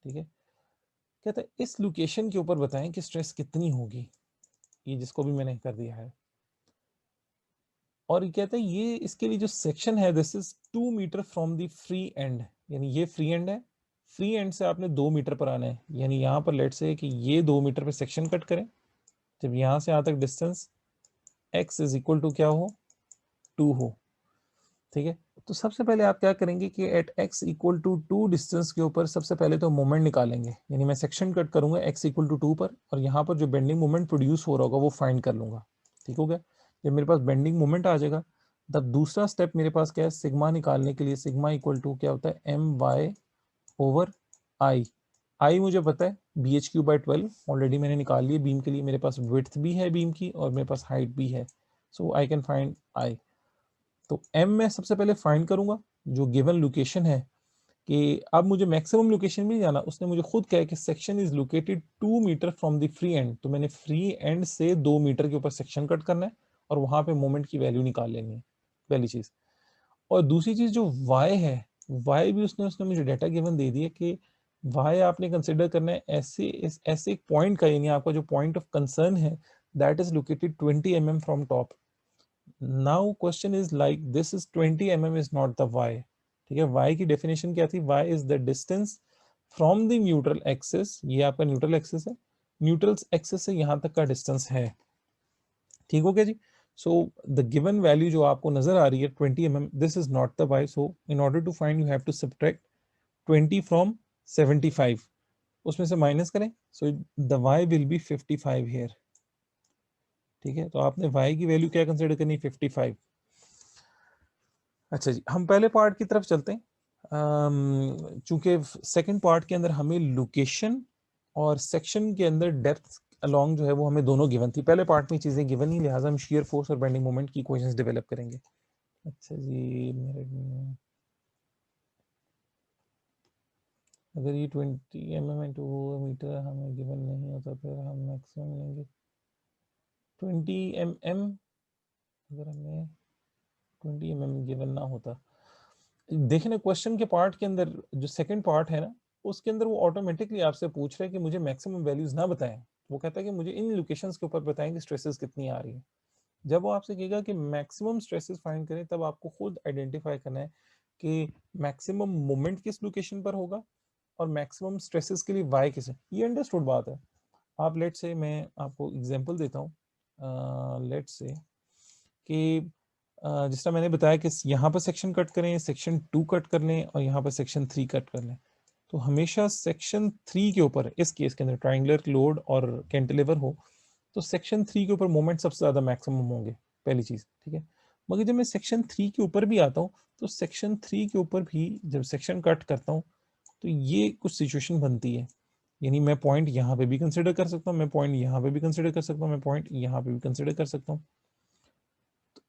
ठीक है। कहता है इस लोकेशन के ऊपर बताएं कि स्ट्रेस कितनी होगी, ये जिसको भी मैंने कर दिया है। और ये कहता है ये इसके लिए जो सेक्शन है this is 2 metre from the free end, यानी ये फ्री एंड है, फ्री एंड से आपने 2 मीटर पर आना है, यानी यहां पर लेट से कि ये 2 मीटर पे सेक्शन कट करें, जब यहां से यहां तक distance x is equal to क्या हो 2 हो, ठीक है। तो सबसे पहले आप क्या करेंगे कि at x equal to 2 distance के ऊपर सबसे पहले तो मोमेंट निकालेंगे, यानी मैं सेक्शन कट करूंगा x इक्वल टू 2 पर, और यहाँ पर जो बेंडिंग मोमेंट प्रोड्यूस हो रहा होगा वो फाइंड कर लूंगा, ठीक हो गया। जब मेरे पास बेंडिंग मोमेंट आ जाएगा, तब दूसरा स्टेप मेरे पास क्या है, सिग्मा निकालने के लिए सिग्मा इक्वल टू क्या होता है M Y over I. I मुझे पता है B H cube by 12 already मैंने निकाल लिया बीम के लिए, मेरे पास विड्थ भी है बीम की और मेरे पास हाइट भी है, सो आई कैन फाइंड आई। तो m मैं सबसे पहले फाइंड करूंगा जो गिवन लोकेशन है, कि अब मुझे मैक्सिमम लोकेशन भी नहीं जाना, उसने मुझे खुद कहा कि section is located 2 metre from the free end, तो मैंने फ्री एंड से 2 मीटर के ऊपर सेक्शन कट करना है और वहां पे मोमेंट की वैल्यू निकाल लेनी है, पहली चीज। और दूसरी चीज जो y है, y भी उसने उसने मुझे डाटा गिवन दे दिया कि y आपने कंसिडर करना है ऐसे एक पॉइंट का, यानी आपका जो पॉइंट ऑफ कंसर्न है that is located 20 mm from top. Now question is like this is 20 mm is not the y, ठीक है। y की डेफिनेशन क्या थी, y is the distance from the neutral axis, ये आपका न्यूट्रल एक्सिस है, neutral axis से यहां तक का डिस्टेंस है, ठीक हो गया जी। सो द गिवन वैल्यू जो आपको नजर आ रही है 20 mm, this is not the y, so in order to find you have to subtract 20 from 75, उसमें से माइनस करें, so the y will be 55 here, ठीक है। तो आपने y की वैल्यू क्या कंसिडर करनी 55। अच्छा जी, हम पहले पार्ट की तरफ चलते हैं। चूंकि सेकंड पार्ट के अंदर हमें लोकेशन और सेक्शन के अंदर डेप्थ अलोंग जो है वो हमें दोनों गिवन थी, पहले पार्ट में चीजें गिवन ही, लिहाजा हम शियर फोर्स और बेंडिंग मोमेंट की इक्वेशंस डेवलप करेंगे। अच्छा जी, मेरे अगर ये 20 mm इंटू मीटर हमें गिवन नहीं होता फिर हम मैक्सिमम लेंगे 20 mm, अगर हमें 20 mm गिवन ना होता, देखना क्वेश्चन के पार्ट के अंदर जो सेकंड पार्ट है ना, उसके अंदर वो ऑटोमेटिकली आपसे पूछ रहा है कि मुझे मैक्सिमम वैल्यूज ना बताएं, वो कहता है कि मुझे इन लोकेशंस के ऊपर बताएं कि स्ट्रेसेस कितनी आ रही है। जब वो आपसे कहेगा कि मैक्सिमम स्ट्रेसेस फाइंड करें, तब आपको खुद आइडेंटिफाई करना है कि मैक्सिमम मोमेंट किस लोकेशन पर होगा और मैक्सिमम स्ट्रेसेस के लिए वाई किस है। ये अंडरस्टूड बात है। आप लेट से, मैं आपको एग्जांपल देता हूँ, लेट से कि जिस तरह मैंने बताया कि यहाँ पर सेक्शन कट करें, सेक्शन 2 कट कर लें और यहाँ पर सेक्शन 3 कट कर लें, तो हमेशा सेक्शन 3 के ऊपर, इस केस के अंदर ट्राइंगुलर लोड और कैंटिलीवर हो, तो सेक्शन 3 के ऊपर मोमेंट सबसे ज्यादा मैक्सिमम होंगे, पहली चीज, ठीक है। मगर जब मैं सेक्शन 3 के ऊपर भी आता हूँ, तो सेक्शन 3 के ऊपर भी जब सेक्शन कट करता हूँ तो ये कुछ सिचुएशन बनती है, यानी मैं पॉइंट यहाँ पे भी कंसिडर कर सकता हूँ, मैं पॉइंट यहाँ पे भी कंसिडर कर सकता हूँ, मैं पॉइंट यहाँ पे भी कंसिडर कर सकता हूँ।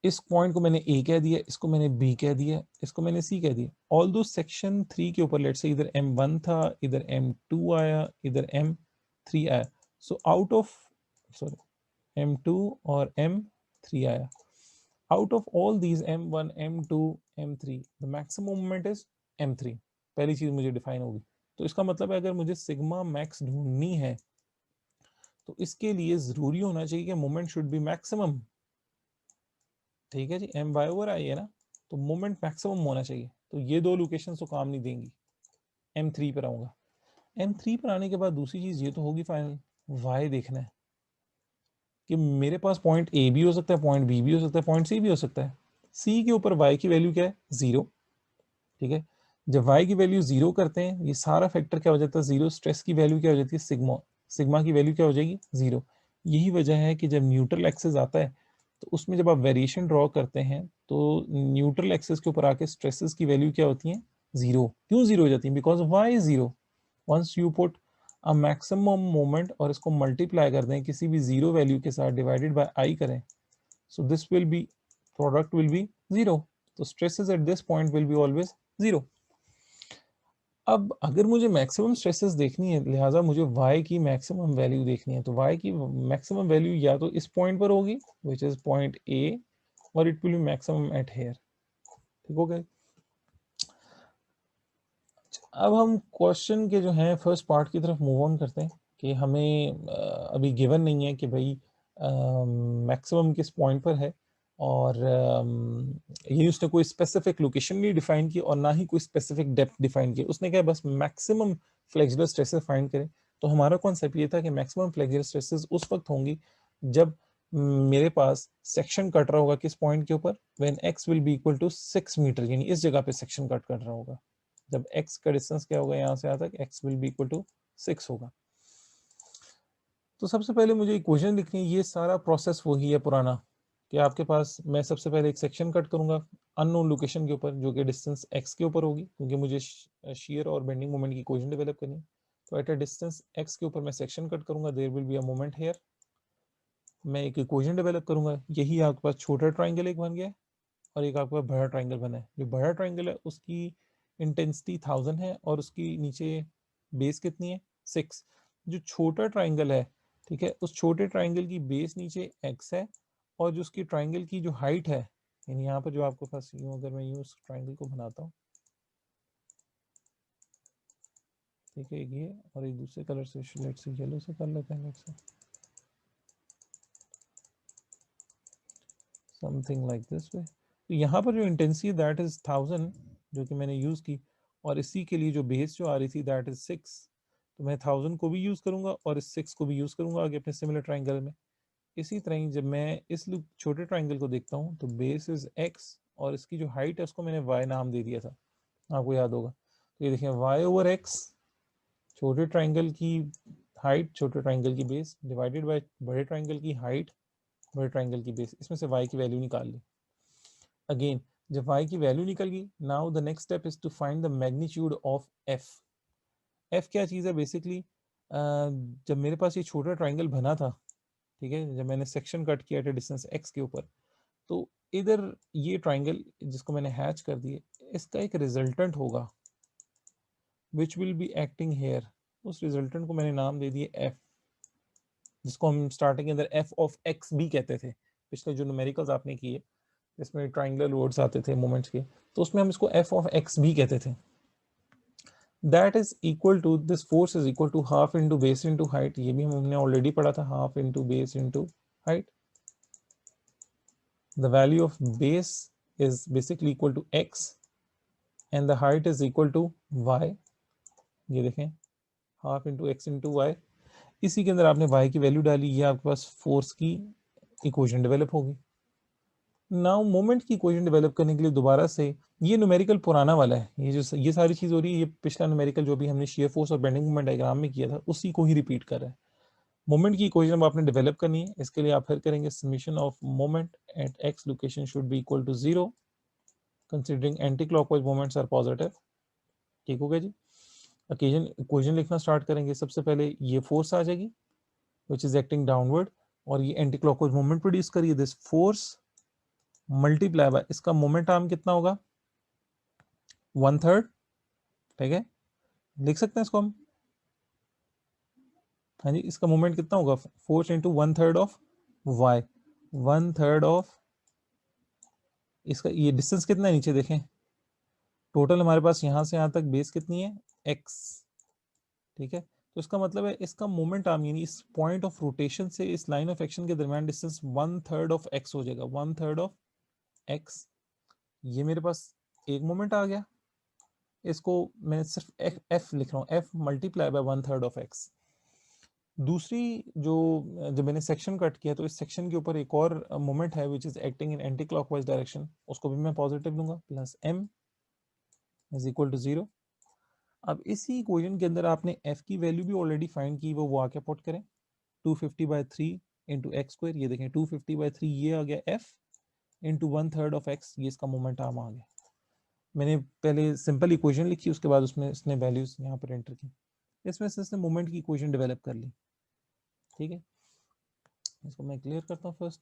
इस पॉइंट को मैंने ए कह दिया, इसको मैंने बी कह दिया, इसको मैंने सी कह दिया। ऑल दो सेक्शन 3 के ऊपर लेट से इधर M1 था, इधर M2 आया, इधर M3 आया, so out of, sorry, M2 और M3 आया, out of all these M1 M2 M3 the maximum moment is M3। पहली चीज मुझे डिफाइन होगी, तो इसका मतलब है अगर मुझे सिग्मा मैक्स ढूंढनी है तो इसके लिए जरूरी होना चाहिए कि मोमेंट शुड बी मैक्सिमम, ठीक है जी। एम वाई ओवर आई है ना, तो मोमेंट मैक्सिमम होना चाहिए, तो ये दो लोकेशन तो काम नहीं देंगी। M3 पर आऊंगा, M3 पर आने के बाद दूसरी चीज ये तो होगी फाइनल, y देखना है, कि मेरे पास पॉइंट ए भी हो सकता है, पॉइंट बी भी हो सकता है, पॉइंट सी भी हो सकता है। सी के ऊपर वाई की वैल्यू क्या है, 0। ठीक है, जब वाई की वैल्यू 0 करते हैं, ये सारा फैक्टर क्या हो जाता है, 0। स्ट्रेस की वैल्यू क्या हो जाती है, सिग्मा। सिग्मा की वैल्यू क्या हो जाएगी, 0। यही वजह है कि जब न्यूट्रल एक्सिस आता है तो उसमें जब आप वेरिएशन ड्रॉ करते हैं तो न्यूट्रल एक्सिस के ऊपर आके स्ट्रेसेस की वैल्यू क्या होती है, 0। क्यों 0 हो जाती है, because Y is 0। Once you put a maximum moment और इसको मल्टीप्लाई कर दें किसी भी 0 वैल्यू के साथ, डिवाइडेड बाय आई करें, so this will be, product will be 0. तो stresses at this point will be always 0. अब अगर मुझे मैक्सिमम स्ट्रेसेस देखनी है, लिहाजा मुझे y की मैक्सिमम वैल्यू देखनी है, तो y की मैक्सिमम वैल्यू या तो इस पॉइंट पर होगी विच इज पॉइंट A, और it will be maximum at here. ठीक हो गया। अब हम क्वेश्चन के जो है फर्स्ट पार्ट की तरफ मूव ऑन करते हैं कि हमें अभी गिवन नहीं है कि भाई मैक्सिमम किस पॉइंट पर है, और ये उसने कोई स्पेसिफिक लोकेशन नहीं डिफाइन की और ना ही कोई स्पेसिफिक डेप्थ डिफाइन की। उसने कहा बस मैक्सिमम फ्लेक्सुरल स्ट्रेसेस फाइंड करें। तो हमारा कॉन्सेप्ट ये था कि मैक्सिमम फ्लेक्सुरल स्ट्रेसेस उस वक्त होंगी जब मेरे पास सेक्शन कट रहा होगा किस पॉइंट के ऊपर, when x will be equal to 6 metre, यानी इस जगह पे सेक्शन कट कर रहा होगा। जब x का डिस्टेंस क्या होगा यहाँ से यहाँ तक, x will be equal to 6 होगा। तो सबसे पहले मुझे इक्वेशन लिखनी है। ये सारा प्रोसेस वही है पुराना कि आपके पास, मैं सबसे पहले एक सेक्शन कट करूंगा अननोन लोकेशन के ऊपर जो कि डिस्टेंस x के ऊपर होगी, क्योंकि मुझे शेयर और बेंडिंग मोमेंट की इक्वेशन डेवलप करनी है। तो एट अ डिस्टेंस x के ऊपर मैं सेक्शन कट करूंगा, there will be a moment here. मैं एक इक्वेशन डेवलप करूंगा, यही आपके पास छोटा ट्राइंगल एक बन गया और एक आपका बड़ा ट्राइंगल बना है। जो बड़ा ट्राइंगल है उसकी इंटेंसिटी 1000 है और उसकी नीचे बेस कितनी है, 6। जो छोटा ट्राइंगल है, ठीक है, उस छोटे ट्राइंगल की बेस नीचे x है, और जो उसकी ट्राइंगल की जो हाइट है, यानी यहाँ पर जो आपके पास यूं, अगर मैं यूं उस ट्राइंगल को बनाता हूँ, ठीक है, ये और एक दूसरे कलर से, लेट्स से येलो से कर लेते हैं, let's say something like this वे। तो यहाँ पर जो इंटेंसिटी दैट इज 1000 जो कि मैंने यूज की, और इसी के लिए जो बेस जो आ रही थी दैट इज 6, तो मैं 1000 को भी यूज करूंगा और इस 6 को भी यूज करूंगा आगे अपने सिमिलर ट्राइंगल में। इसी तरह ही जब मैं इस छोटे ट्राइंगल को देखता हूँ तो बेस इज x और इसकी जो हाइट है उसको मैंने y नाम दे दिया था, आपको याद होगा। तो ये देखें y ओवर x, छोटे ट्राइंगल की हाइट छोटे ट्राइंगल की बेस डिवाइडेड बाय बड़े ट्राइंगल की हाइट बड़े ट्राइंगल की बेस, इसमें से y की वैल्यू निकाल ली। अगेन जब y की वैल्यू निकल गई, now the next step is to find the magnitude of f। f क्या चीज़ है बेसिकली, जब मेरे पास ये छोटा ट्राइंगल बना था, ठीक है, जब मैंने सेक्शन कट किया था डिस्टेंस x के ऊपर, तो इधर ये ट्राइंगल जिसको मैंने हैच कर दिया, इसका एक रिजल्टेंट होगा which will be acting here. उस रिजल्टेंट को मैंने नाम दे दिया f, जिसको हम स्टार्टिंग के अंदर f ऑफ x भी कहते थे। पिछले जो न्यूमेरिकल्स आपने किए जिसमें ट्राइंगुलर वर्ड्स आते थे मोमेंट्स के, तो उसमें हम इसको f ऑफ x भी कहते थे। That is equal to, this force is equal to half into base into height. ये भी हमने ऑलरेडी पढ़ा था, half into base into height. The value of base is basically equal to x and the height is equal to y। ये देखें, half into x into y. इसी के अंदर आपने y की वैल्यू डाली, ये आपके पास फोर्स की इक्वेशन डेवलप होगी। नाउ मोमेंट की इक्वेशन डेवलप करने के लिए दोबारा से, ये न्यूमेरिकल पुराना वाला है, ये सारी चीज हो रही है, ये पिछला न्यूमेरिकल जो भी हमने शेयर फोर्स और बेंडिंग मोमेंट डायग्राम में किया था उसी को ही रिपीट कर रहा है। मोमेंट की इक्वेशन अब आपने डेवलप करनी है, इसके लिए आप फिर करेंगे summation of moment at x location should be equal to 0 considering anti clockwise moments are positive. ठीक हो गया जी। ओकेजन इक्वेशन लिखना स्टार्ट करेंगे। सबसे पहले ये फोर्स आ जाएगी विच इज एक्टिंग डाउनवर्ड, और ये एंटी क्लॉकवाइज मोमेंट प्रोड्यूस करिए, दिस फोर्स मल्टीप्लाई बाय इसका मोमेंट आर्म कितना होगा, 1/3। ठीक है, लिख सकते हैं इसको हम, हाँ जी, इसका मोमेंट कितना होगा, force into 1/3 of y, 1/3 of इसका, ये डिस्टेंस कितना है नीचे देखें, टोटल हमारे पास यहाँ से यहाँ तक बेस कितनी है, x। ठीक है, तो इसका मतलब है इसका मोमेंट आर्म यानी इस पॉइंट ऑफ रोटेशन से इस लाइन ऑफ एक्शन के दरमियान डिस्टेंस 1/3 ऑफ x हो जाएगा, 1/3 ऑफ x। ये मेरे पास एक मोमेंट आ गया, इसको मैं सिर्फ f लिख रहा हूँ, f multiply by 1/3 of x। दूसरी जो जब मैंने सेक्शन कट किया तो इस सेक्शन के ऊपर एक और मोमेंट है which is acting in anti clockwise direction, उसको भी मैं पॉजिटिव लूंगा, plus m is equal to 0। अब इसी इक्वेशन के अंदर आपने f की वैल्यू भी ऑलरेडी फाइंड की, वो आके पुट करें 250/3 इंटू एक्स स्क्वायर, ये देखें 250/3 ये आ गया f इंटू 1/3 ऑफ x, ये इसका मोमेंट आर्म आ गया। मैंने पहले सिंपल इक्वेशन लिखी, उसके बाद उसमें इसने वैल्यूज यहाँ पर एंटर की, इसमें से इसने मोमेंट की इक्वेशन डेवलप कर ली। ठीक है, इसको मैं क्लियर करता हूँ first.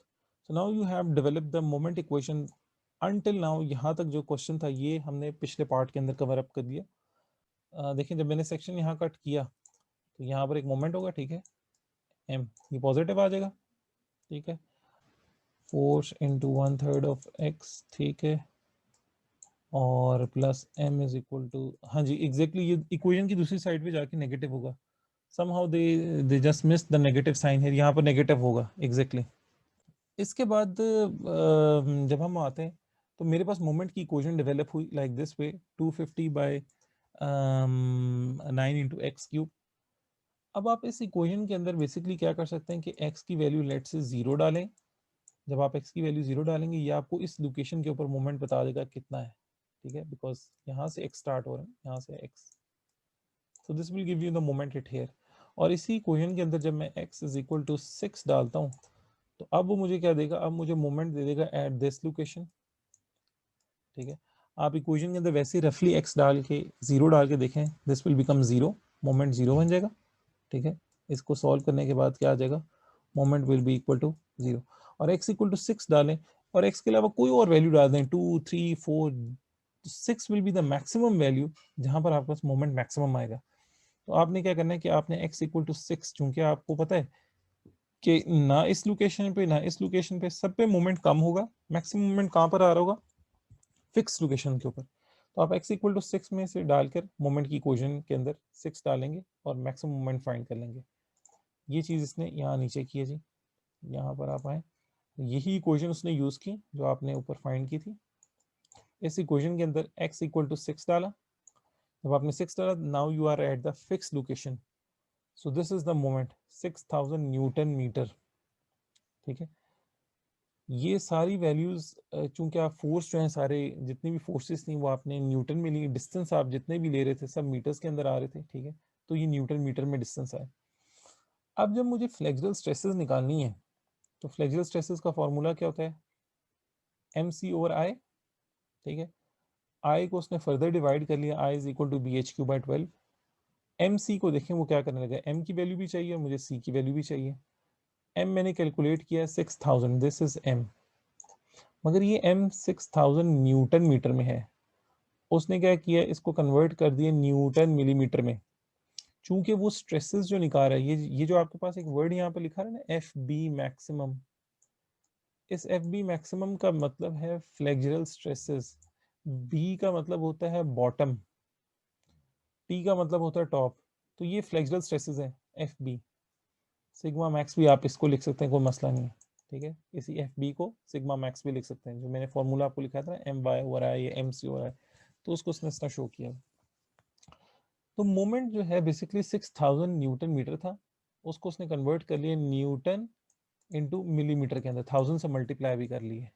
So now you have develop the moment equation until now. यहाँ तक जो क्वेश्चन था ये हमने पिछले पार्ट के अंदर कवर अप कर दिया। देखिए जब मैंने सेक्शन यहाँ कट किया तो यहाँ पर एक मोमेंट होगा, ठीक है, m, ये पॉजिटिव आ जाएगा, ठीक है, फोर्स इंटू 1/3 ऑफ x, ठीक है, और plus m is equal to, हाँ जी एग्जैक्टली ये इक्वेशन की दूसरी साइड पे जाके नेगेटिव होगा, somehow they just missed the negative sign here, यहाँ पर नेगेटिव होगा एग्जैक्टली। इसके बाद जब हम आते हैं तो मेरे पास मोमेंट की इक्वेशन डेवलप हुई like this way, 250/9 into x cube. अब आप इस इक्वेशन के अंदर बेसिकली क्या कर सकते हैं कि x की वैल्यू लेट से 0 डालें। जब आप x की वैल्यू 0 डालेंगे ये आपको इस लोकेशन के ऊपर मोमेंट बता देगा कितना है, ठीक है, बिकॉज यहाँ से x स्टार्ट हो रहा है, यहाँ से x, so this will give you the moment it here। और इसी इक्वेशन के अंदर जब मैं x इज इक्वल टू 6 डालता हूँ तो अब वो मुझे क्या देगा, अब मुझे मोमेंट दे देगा एट दिस लोकेशन। ठीक है, आप इक्वेशन के अंदर वैसे रफली x डाल के 0 डाल के देखें, दिस विल बिकम 0, मोमेंट 0 बन जाएगा। ठीक है, इसको सॉल्व करने के बाद क्या आ जाएगा, moment will be equal to 0। और x इक्वल टू 6 डालें और x के अलावा कोई और वैल्यू डाल दें, 2 3 4, 6 will be the maximum value जहां पर आपके पास मोमेंट मैक्सिमम आएगा। तो आपने क्या करना है कि आपने x इक्वल टू 6, चूंकि आपको पता है कि ना इस लोकेशन पे ना इस लोकेशन पे, सब पे मोमेंट कम होगा, मैक्सिमम मोमेंट कहाँ पर आ रहा होगा, फिक्स लोकेशन के ऊपर। तो आप x इक्वल टू 6 में से डालकर मोमेंट की इक्वेशन के अंदर 6 डालेंगे और मैक्सिमम मोमेंट फाइंड कर लेंगे। ये चीज़ इसने यहाँ नीचे की है जी, यहाँ पर आप आए, यही इक्वेशन उसने यूज़ की जो आपने ऊपर फाइंड की थी। इस इक्वेशन के अंदर x इक्वल टू 6 डाला, जब आपने 6 डाला now you are at the fix location, so this is the moment 6000 newton metre. ठीक है, ये सारी वैल्यूज चूंकि आप फोर्स जो है सारे जितनी भी फोर्सेस थी वो आपने न्यूटन में ली, डिस्टेंस आप जितने भी ले रहे थे सब मीटर्स के अंदर आ रहे थे। ठीक है, तो ये न्यूटन मीटर में डिस्टेंस आए। अब जब मुझे फ्लेक्सुरल स्ट्रेसेस निकालनी है तो फ्लेक्सुरल स्ट्रेसेस का फॉर्मूला क्या होता है, एम सी ओवर आई। ठीक है, आई को उसने फर्दर डिवाइड कर लिया, I is equal to B H cube by 12। M C को देखें वो क्या करने लगा, एम की वैल्यू भी चाहिए और मुझे सी की वैल्यू भी चाहिए। एम मैंने कैलकुलेट किया 6000, दिस इज एम, मगर ये एम 6000 न्यूटन मीटर में है। उसने क्या किया, इसको कन्वर्ट कर दिया न्यूटन मिलीमीटर में। चूंकि वो स्ट्रेसेस जो निकाल रहा है, ये जो आपके पास एक वर्ड यहाँ पे लिखा है ना एफ बी मैक्सिमम, इस एफ बी मैक्सिमम का मतलब है फ्लेक्सुरल स्ट्रेसेस, बी का मतलब होता है बॉटम, टी का मतलब होता है टॉप, तो ये फ्लेक्सुरल स्ट्रेसेस है एफ बी। सिग्मा मैक्स भी आप इसको लिख सकते हैं, कोई मसला नहीं है। ठीक है, इसी एफ बी को सिग्मा मैक्स भी लिख सकते हैं, जो मैंने फॉर्मूला आपको लिखा था M Y over I M C over I, तो उसको उसने इतना शो किया। तो मोमेंट जो है बेसिकली 6000 न्यूटन मीटर था, उसको उसने कन्वर्ट कर लिया न्यूटन इनटू मिलीमीटर के अंदर, 1000 से मल्टीप्लाई भी कर लिए।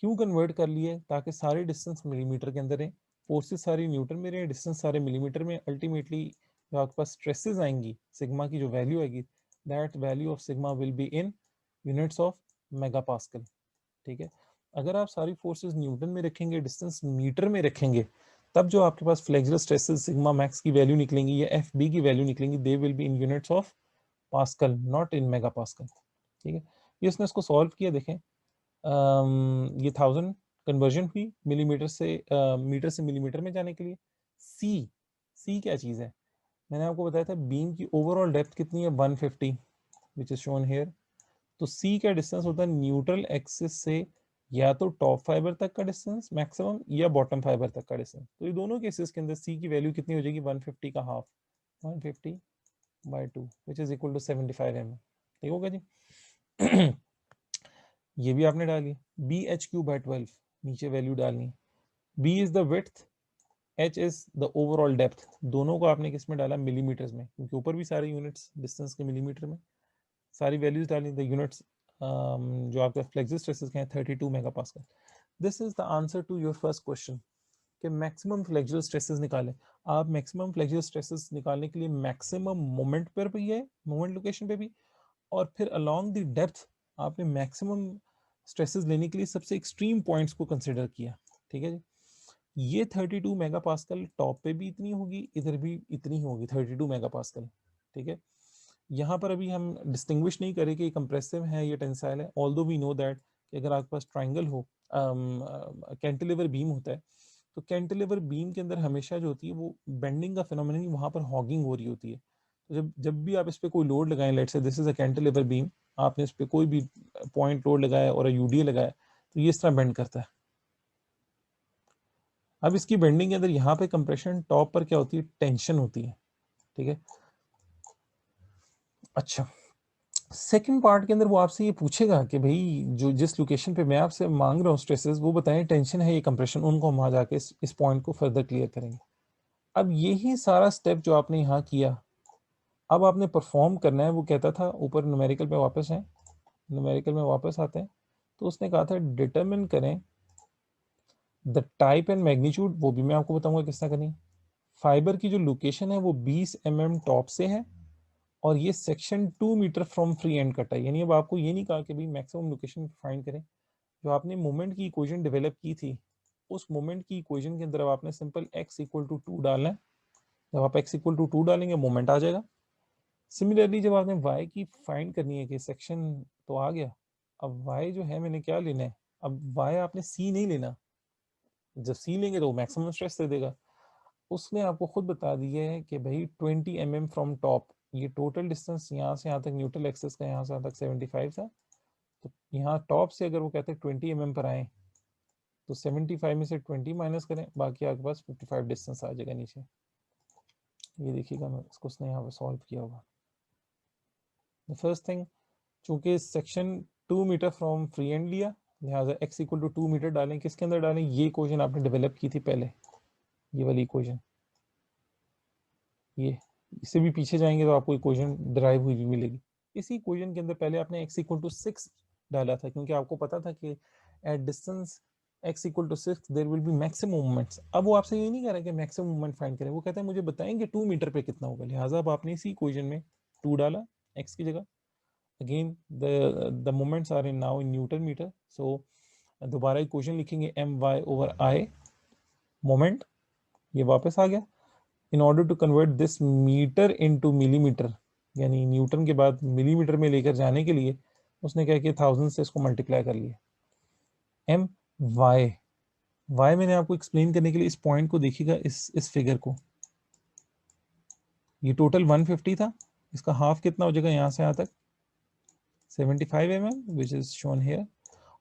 क्यों कन्वर्ट कर लिए, ताकि सारे डिस्टेंस मिलीमीटर के अंदर है, फोर्सेस सारी न्यूटन में रहे, डिस्टेंस सारे मिलीमीटर में। अल्टीमेटली जो आपके पास स्ट्रेसेस आएंगी, सिग्मा की जो वैल्यू आएगी, that value of sigma will be in units of mega pascal. ठीक है, अगर आप सारी फोर्सेस न्यूटन में रखेंगे, डिस्टेंस मीटर में रखेंगे, तब जो आपके पास फ्लेक्सुरल स्ट्रेसेस सिग्मा मैक्स की वैल्यू निकलेंगी या एफ बी की वैल्यू निकलेंगी, दे will be in units of pascal, not in mega pascal. ठीक है, ये उसने इसको सॉल्व किया, देखें ये 1000 कन्वर्जन हुई मिलीमीटर से मीटर से मिलीमीटर में जाने के लिए। सी, सी क्या चीज़ है, मैंने आपको बताया था बीम की ओवरऑल डेप्थ कितनी है 150, विच इज शोन हेयर। तो सी का डिस्टेंस होता है न्यूट्रल एक्सिस से या तो टॉप फाइबर तक का डिस्टेंस मैक्सिमम या बॉटम फाइबर तक का डिस्टेंस। तो ये दोनों केसेस के अंदर सी की वैल्यू कितनी हो जाएगी, 150 का half, 150/2 which is equal to 75 mm। ठीक होगा जी। ये भी आपने डाली, बी एच क्यू बाई 12 नीचे वैल्यू डालनी, B is the width h is the overall depth, दोनों को आपने किस में डाला, मिलीमीटर्स में, क्योंकि ऊपर भी सारे यूनिट्स डिस्टेंस के मिलीमीटर में सारी वैल्यूज डाली, द यूनिट्स जो आपका फ्लेक्सिबल स्ट्रेसेस के हैं 32 megapascal. This is the answer to your first question कि मैक्सिमम फ्लेक्सुरल स्ट्रेसेस निकालें। आप मैक्सिमम फ्लेक्सुरल स्ट्रेसेस निकालने के लिए मैक्सिमम मोमेंट पर भी है, मोमेंट लोकेशन पे भी, और फिर अलोंग द डेप्थ आपने मैक्सिमम स्ट्रेसेस लेने के लिए सबसे एक्सट्रीम पॉइंट्स को कंसिडर किया। ठीक है जी, ये 32 मेगापास्कल टॉप पे भी इतनी होगी, इधर भी इतनी होगी 32 मेगापास्कल। ठीक है, यहाँ पर अभी हम डिस्टिंग्विश नहीं करें कि कंप्रेसिव है या टेंसाइल है, ऑल्दो वी नो दैट कि अगर आपके पास ट्राइंगल हो, कैंटिलीवर बीम होता है, तो कैंटिलीवर बीम के अंदर हमेशा जो होती है वो बेंडिंग का फिनोमेनन, वहाँ पर हॉगिंग हो रही होती है। तो जब जब भी आप इस पर कोई लोड लगाएं, let's say this is a cantilever beam, आपने इस पर कोई भी पॉइंट लोड लगाया और यूडीए लगाया, तो ये इस तरह बेंड करता है। अब इसकी बेंडिंग के अंदर यहाँ पे कंप्रेशन, टॉप पर क्या होती है, टेंशन होती है। ठीक है, अच्छा, सेकंड पार्ट के अंदर वो आपसे ये पूछेगा कि भाई जो जिस लोकेशन पे मैं आपसे मांग रहा हूँ स्ट्रेसेस, वो बताएं टेंशन है या कंप्रेशन, उनको हम वहाँ जाके इस पॉइंट को फर्दर क्लियर करेंगे। अब यही सारा स्टेप जो आपने यहाँ किया, अब आपने परफॉर्म करना है। वो कहता था, ऊपर न्यूमेरिकल पे वापस हैं, न्यूमेरिकल में वापस आते हैं, तो उसने कहा था डिटरमिन करें द टाइप एंड मैग्नीट्यूड, वो भी मैं आपको बताऊंगा किस तरह करनी। फाइबर की जो लोकेशन है वो 20 mm टॉप से है, और ये section 2 metre from free end cut है। यानी अब आपको ये नहीं कहा कि भाई मैक्सिमम लोकेशन फाइंड करें। जो आपने मोमेंट की इक्वेशन डेवलप की थी, उस मोमेंट की इक्वेशन के अंदर अब आपने सिंपल x इक्वल टू 2 डालना है। जब आप x इक्वल टू 2 डालेंगे, मोमेंट आ जाएगा। सिमिलरली जब आपने y की फाइंड करनी है कि सेक्शन तो आ गया, अब y जो है मैंने क्या लेना है, अब y आपने c नहीं लेना। जब c लेंगे तो मैक्सिमम स्ट्रेस दे देगा। उसने आपको खुद बता दिया है कि भाई 20 mm फ्रॉम टॉप, ये टोटल डिस्टेंस यहाँ से यहाँ तक न्यूट्रल एक्सिस का, यहाँ से यहाँ तक 75 था। तो यहाँ टॉप से अगर वो कहते हैं 20 mm पर आए, तो 75 में से 20 माइनस करें, बाकी आपके पास 55 डिस्टेंस आ जाएगा नीचे। ये देखिएगा, मैं इसको उसने यहाँ पर सॉल्व किया होगा। द फर्स्ट थिंग, चूंकि section 2 metre from free end लिया, लिहाजा x इक्वल टू 2 मीटर डालें। किसके अंदर डालें, ये इक्वेशन आपने डेवलप की थी पहले, ये वाली इक्वेशन, ये इससे भी पीछे जाएंगे तो आपको इक्वेशन डिराइव हुई भी मिलेगी। इसी इक्वेशन के अंदर पहले आपने x इक्वल टू 6 डाला था, क्योंकि आपको पता था कि at distance x equal to 6 there will be maximum movements. अब वो आपसे ये नहीं कह रहा कि मैक्सिमम मूवमेंट फाइंड करें, वो कहता है मुझे बताएंगे 2 मीटर पे कितना होगा। लिहाजा अब आपने इसी इक्वेशन में 2 डाला x की जगह। Again the moments are in now in newton metre, so दोबारा इक्वेशन लिखेंगे my/i मोमेंट, ये वापस आ गया। In order to convert this metre into millimetre, यानी न्यूटन के बाद मिलीमीटर में लेकर जाने के लिए उसने क्या किया, 1000 से इसको मल्टीप्लाई कर लिया। एम वाई, वाई मैंने आपको एक्सप्लेन करने के लिए इस पॉइंट को देखिएगा, इस फिगर को, ये टोटल 150 था, इसका हाफ कितना हो जाएगा यहाँ से यहाँ तक, 75 mm which is shown here.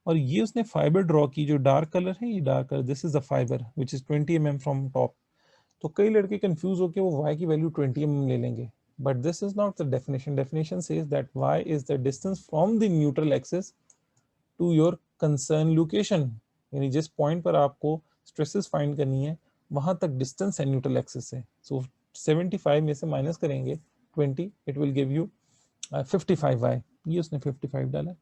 और ये उसने फाइबर ड्रॉ की, जो डार्क कलर है ये dark colour, this is the fibre which is 20 mm from top. तो कई लड़के कंफ्यूज होकर वो y की वैल्यू 20 mm ले लेंगे, but this is not the definition. Definition says that y is the distance from the neutral axis to your concern location, यानी जिस पॉइंट पर आपको स्ट्रेसेस फाइंड करनी है वहां तक डिस्टेंस है न्यूट्रल एक्सिस से। सो 75 में से माइनस करेंगे 20, it will give you 55y। ये उसने 55 डाला।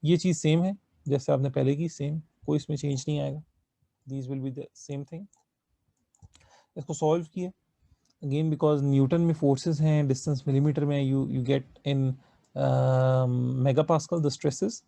ये चीज सेम है जैसे आपने पहले की, सेम, कोई इसमें चेंज नहीं आएगा, these will be the same thing. इसको सॉल्व किए, अगेन बिकॉज न्यूटन में फोर्सेस हैं, डिस्टेंस मिलीमीटर में, you get in megapascal the stresses.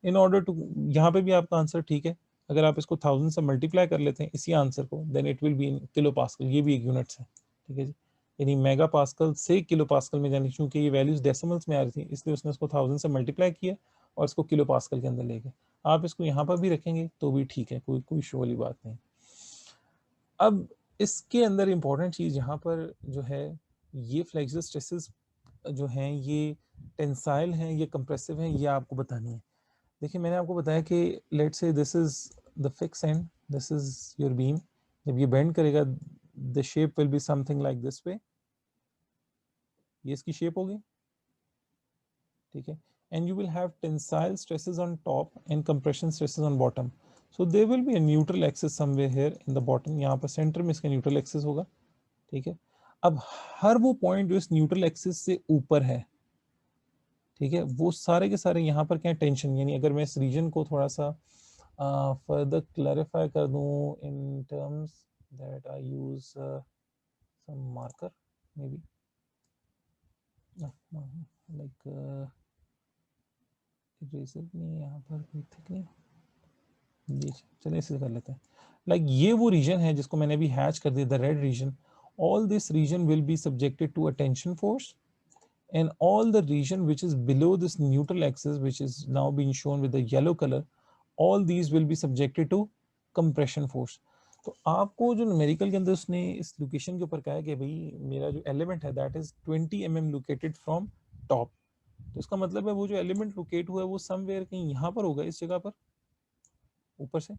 In order to, यहाँ पे भी आपका आंसर ठीक है, अगर आप इसको 1000 से मल्टीप्लाई कर लेते हैं इसी आंसर को, then it will be in kilo pascal. ये भी एक यूनिट्स है, ठीक है जी, यानी मेगा पास्कल से किलो पास्कल में जाने, क्योंकि ये वैल्यूज डेसिमल्स में आ रही थी इसलिए उसने इसको 1000 से मल्टीप्लाई किया और इसको किलो पास्कल के अंदर ले गए। आप इसको यहाँ पर भी रखेंगे तो भी ठीक है, कोई कोई इशू वाली बात नहीं। अब इसके अंदर इंपॉर्टेंट चीज यहाँ पर जो है, ये फ्लेक्सुरल स्ट्रेसेस जो हैं ये टेंसाइल हैं, ये कंप्रेसिव हैं, ये आपको बतानी है। देखिए मैंने आपको बताया कि let's say this is the fix end, this is your beam. जब ये बेंड करेगा the shape will be something like this way, ये इसकी शेप होगी, ठीक है। And you will have tensile stresses on top and compression stresses on bottom. So there will be a neutral axis somewhere here in the bottom, यहाँ पर centre में इसका neutral axis होगा, ठीक है। अब हर वो पॉइंट जो इस न्यूट्रल एक्सिस से ऊपर है, ठीक है, वो सारे के सारे यहाँ पर क्या टेंशन, यानी अगर मैं इस रीजन को थोड़ा सा फर्दर क्लैरिफाई कर दूं in terms that I use some marker maybe like eraser नहीं है यहाँ पर, कोई थिक नहीं, ये चलिए इसे कर लेते हैं। लाइक ये वो रीजन है जिसको मैंने अभी हैच कर दिया, the red region, all this region will be subjected to a tension force, and all the region which is below this neutral axis, which is now being shown with the yellow color, all these will be subjected to compression force. तो आपको जो numerical के अंदर उसने इस location के ऊपर कहा है कि भाई मेरा जो एलिमेंट है that is 20 mm located from top, तो इसका मतलब है वो जो एलिमेंट लोकेट हुआ है वो समवेयर कहीं यहाँ पर होगा, इस जगह पर ऊपर से,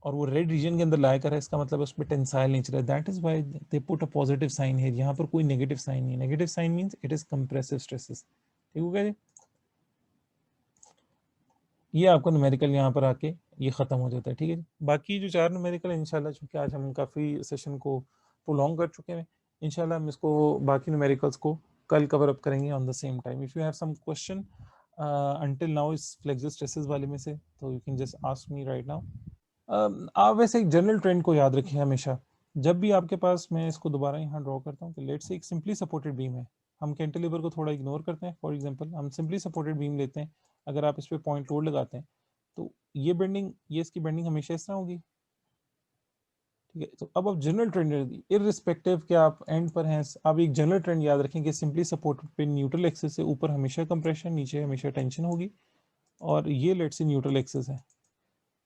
और वो रेड रीजन के अंदर लाया कर है, इसका मतलब उसमें टेंसाइल नेचर है, that is why they put a positive sign है, यहाँ पर कोई नेगेटिव साइन नहीं है, negative sign means it is compressive stresses, ठीक हो गया जी। ये आपको न्यूमेरिकल यहाँ पर आके ये खत्म हो जाता है, ठीक है जी। बाकी जो 4 न्यूमेरिकल इंशाल्लाह, चूंकि आज हम काफ़ी सेशन को प्रोलॉन्ग कर चुके हैं, इंशाल्लाह हम इसको बाकी न्यूमेरिकल्स को कल कवर अप करेंगे on the same time. If you have some question until now इस फ्लेक्सिव स्ट्रेसेस वाले में से, तो you can just ask me right now. आप वैसे एक जनरल ट्रेंड को याद रखें हमेशा, जब भी आपके पास, मैं इसको दोबारा यहाँ ड्रॉ करता हूँ कि लेट्स से एक सिंपली सपोर्टेड बीम है, हम कैंटिलीवर को थोड़ा इग्नोर करते हैं, फॉर एग्जांपल हम सिंपली सपोर्टेड बीम लेते हैं, अगर आप इस पे पॉइंट लोड लगाते हैं तो ये बेंडिंग, ये इसकी बेंडिंग हमेशा इस तरह होगी, ठीक है। तो अब जनरल ट्रेंड इररिस्पेक्टिव कि आप एंड पर हैं, आप एक जनरल ट्रेंड याद रखें कि सिंपली सपोर्टेड पे न्यूट्रल एक्सिस से ऊपर हमेशा कंप्रेशन, नीचे हमेशा टेंशन होगी, और ये लेट्स से न्यूट्रल एक्सिस है,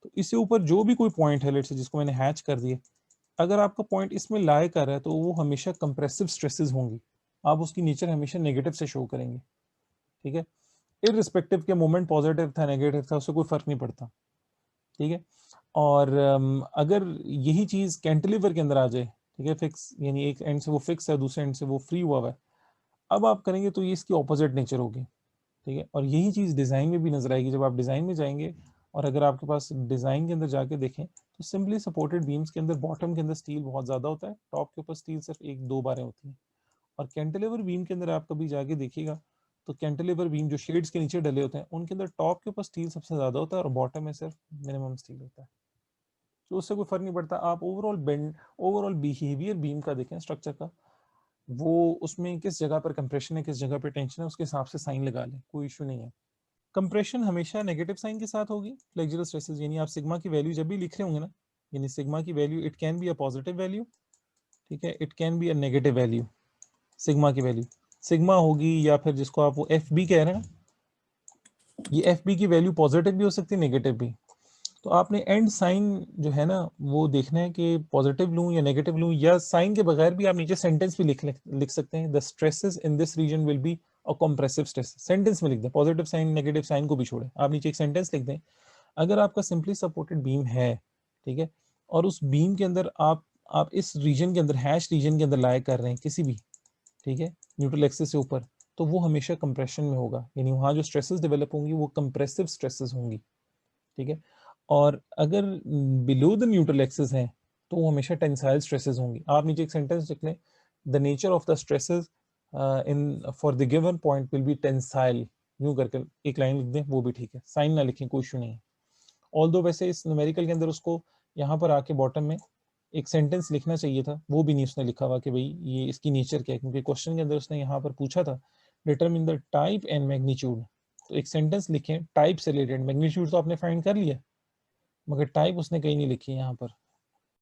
तो इससे ऊपर जो भी कोई पॉइंट है लेट्स से जिसको मैंने हैच कर दिया, अगर आपका पॉइंट इसमें लाए कर रहा है तो वो हमेशा कंप्रेसिव स्ट्रेसेस होंगी, आप उसकी नेचर हमेशा नेगेटिव से शो करेंगे, ठीक है। इररिस्पेक्टिव के मोमेंट पॉजिटिव था नेगेटिव था उससे कोई फर्क नहीं पड़ता, ठीक है। और अगर यही चीज कैंटिलीवर के अंदर आ जाए, ठीक है, फिक्स, यानी एक एंड से वो फिक्स है, दूसरे एंड से वो फ्री हुआ है, अब आप करेंगे तो ये इसकी ऑपोजिट नेचर होगी, ठीक है। और यही चीज डिजाइन में भी नजर आएगी, जब आप डिजाइन में जाएंगे और अगर आपके पास डिजाइन के अंदर जाके देखें तो सिंपली सपोर्टेड बीम्स के अंदर बॉटम के अंदर स्टील बहुत ज्यादा होता है, टॉप के ऊपर स्टील सिर्फ 1-2 बारें होती हैं, और कैंटिलीवर बीम के अंदर आप कभी जाके देखिएगा तो कैंटिलीवर बीम जो शेड्स के नीचे डले होते हैं उनके अंदर टॉप के ऊपर स्टील सबसे ज्यादा होता है और बॉटम में सिर्फ मिनिमम स्टील होता है, तो उससे कोई फर्क नहीं पड़ता। आप overall bend, overall behaviour beam का देखें, स्ट्रक्चर का, वो उसमें किस जगह पर कंप्रेशन है, किस जगह पर टेंशन है, उसके हिसाब से साइन लगा लें, कोई इशू नहीं है। कंप्रेशन हमेशा नेगेटिव साइन के साथ होगी, फ्लेक्सुरल स्ट्रेसेस, यानी आप सिग्मा की वैल्यू जब भी लिख रहे होंगे ना, यानी सिग्मा की value it can be a positive value, ठीक है, it can be a negative value, sigma की वैल्यू सिग्मा होगी, या फिर जिसको आप वो एफ बी कह रहे हैं, ये एफ बी की वैल्यू पॉजिटिव भी हो सकती है, नेगेटिव भी। तो आपने एंड साइन जो है ना वो देखना है कि पॉजिटिव लूं या नेगेटिव लूं, या साइन के बगैर भी आप नीचे सेंटेंस भी लिख सकते हैं, the stresses in this region will be a compressive stress, sentence में लिख दें, पॉजिटिव साइन नेगेटिव साइन को भी छोड़ें, आप नीचे एक सेंटेंस लिख दें। अगर आपका सिंपली सपोर्टेड बीम है, ठीक है, और उस बीम के अंदर आप इस रीजन के अंदर, हैश रीजन के अंदर लाया कर रहे हैं किसी भी, ठीक है, न्यूट्रल एक्सिस से ऊपर, तो वो हमेशा कंप्रेशन में होगा, यानी वहाँ जो स्ट्रेसेस डेवलप होंगी वो कंप्रेसिव स्ट्रेसेस होंगी, ठीक है। और अगर बिलो द न्यूट्रल एक्सिस है तो वो हमेशा टेंसाइल स्ट्रेसेस होंगी। आप नीचे एक सेंटेंस लिख लें, the nature of the stresses in for the given point will be tensile, यूं करके एक लाइन लिख दें, वो भी ठीक है, साइन ना लिखें, कोई इशू नहीं है। ऑल दो वैसे इस न्यूमेरिकल के अंदर उसको यहाँ पर आके बॉटम में एक सेंटेंस लिखना चाहिए था, वो भी नहीं उसने लिखा हुआ कि भाई ये इसकी नेचर क्या है, क्योंकि क्वेश्चन के अंदर उसने यहाँ पर पूछा था determine the type and magnitude, तो एक सेंटेंस लिखें टाइप से रिलेटेड, मैग्नीट्यूड तो आपने फाइंड कर लिया मगर टाइप उसने कहीं नहीं लिखी यहाँ पर,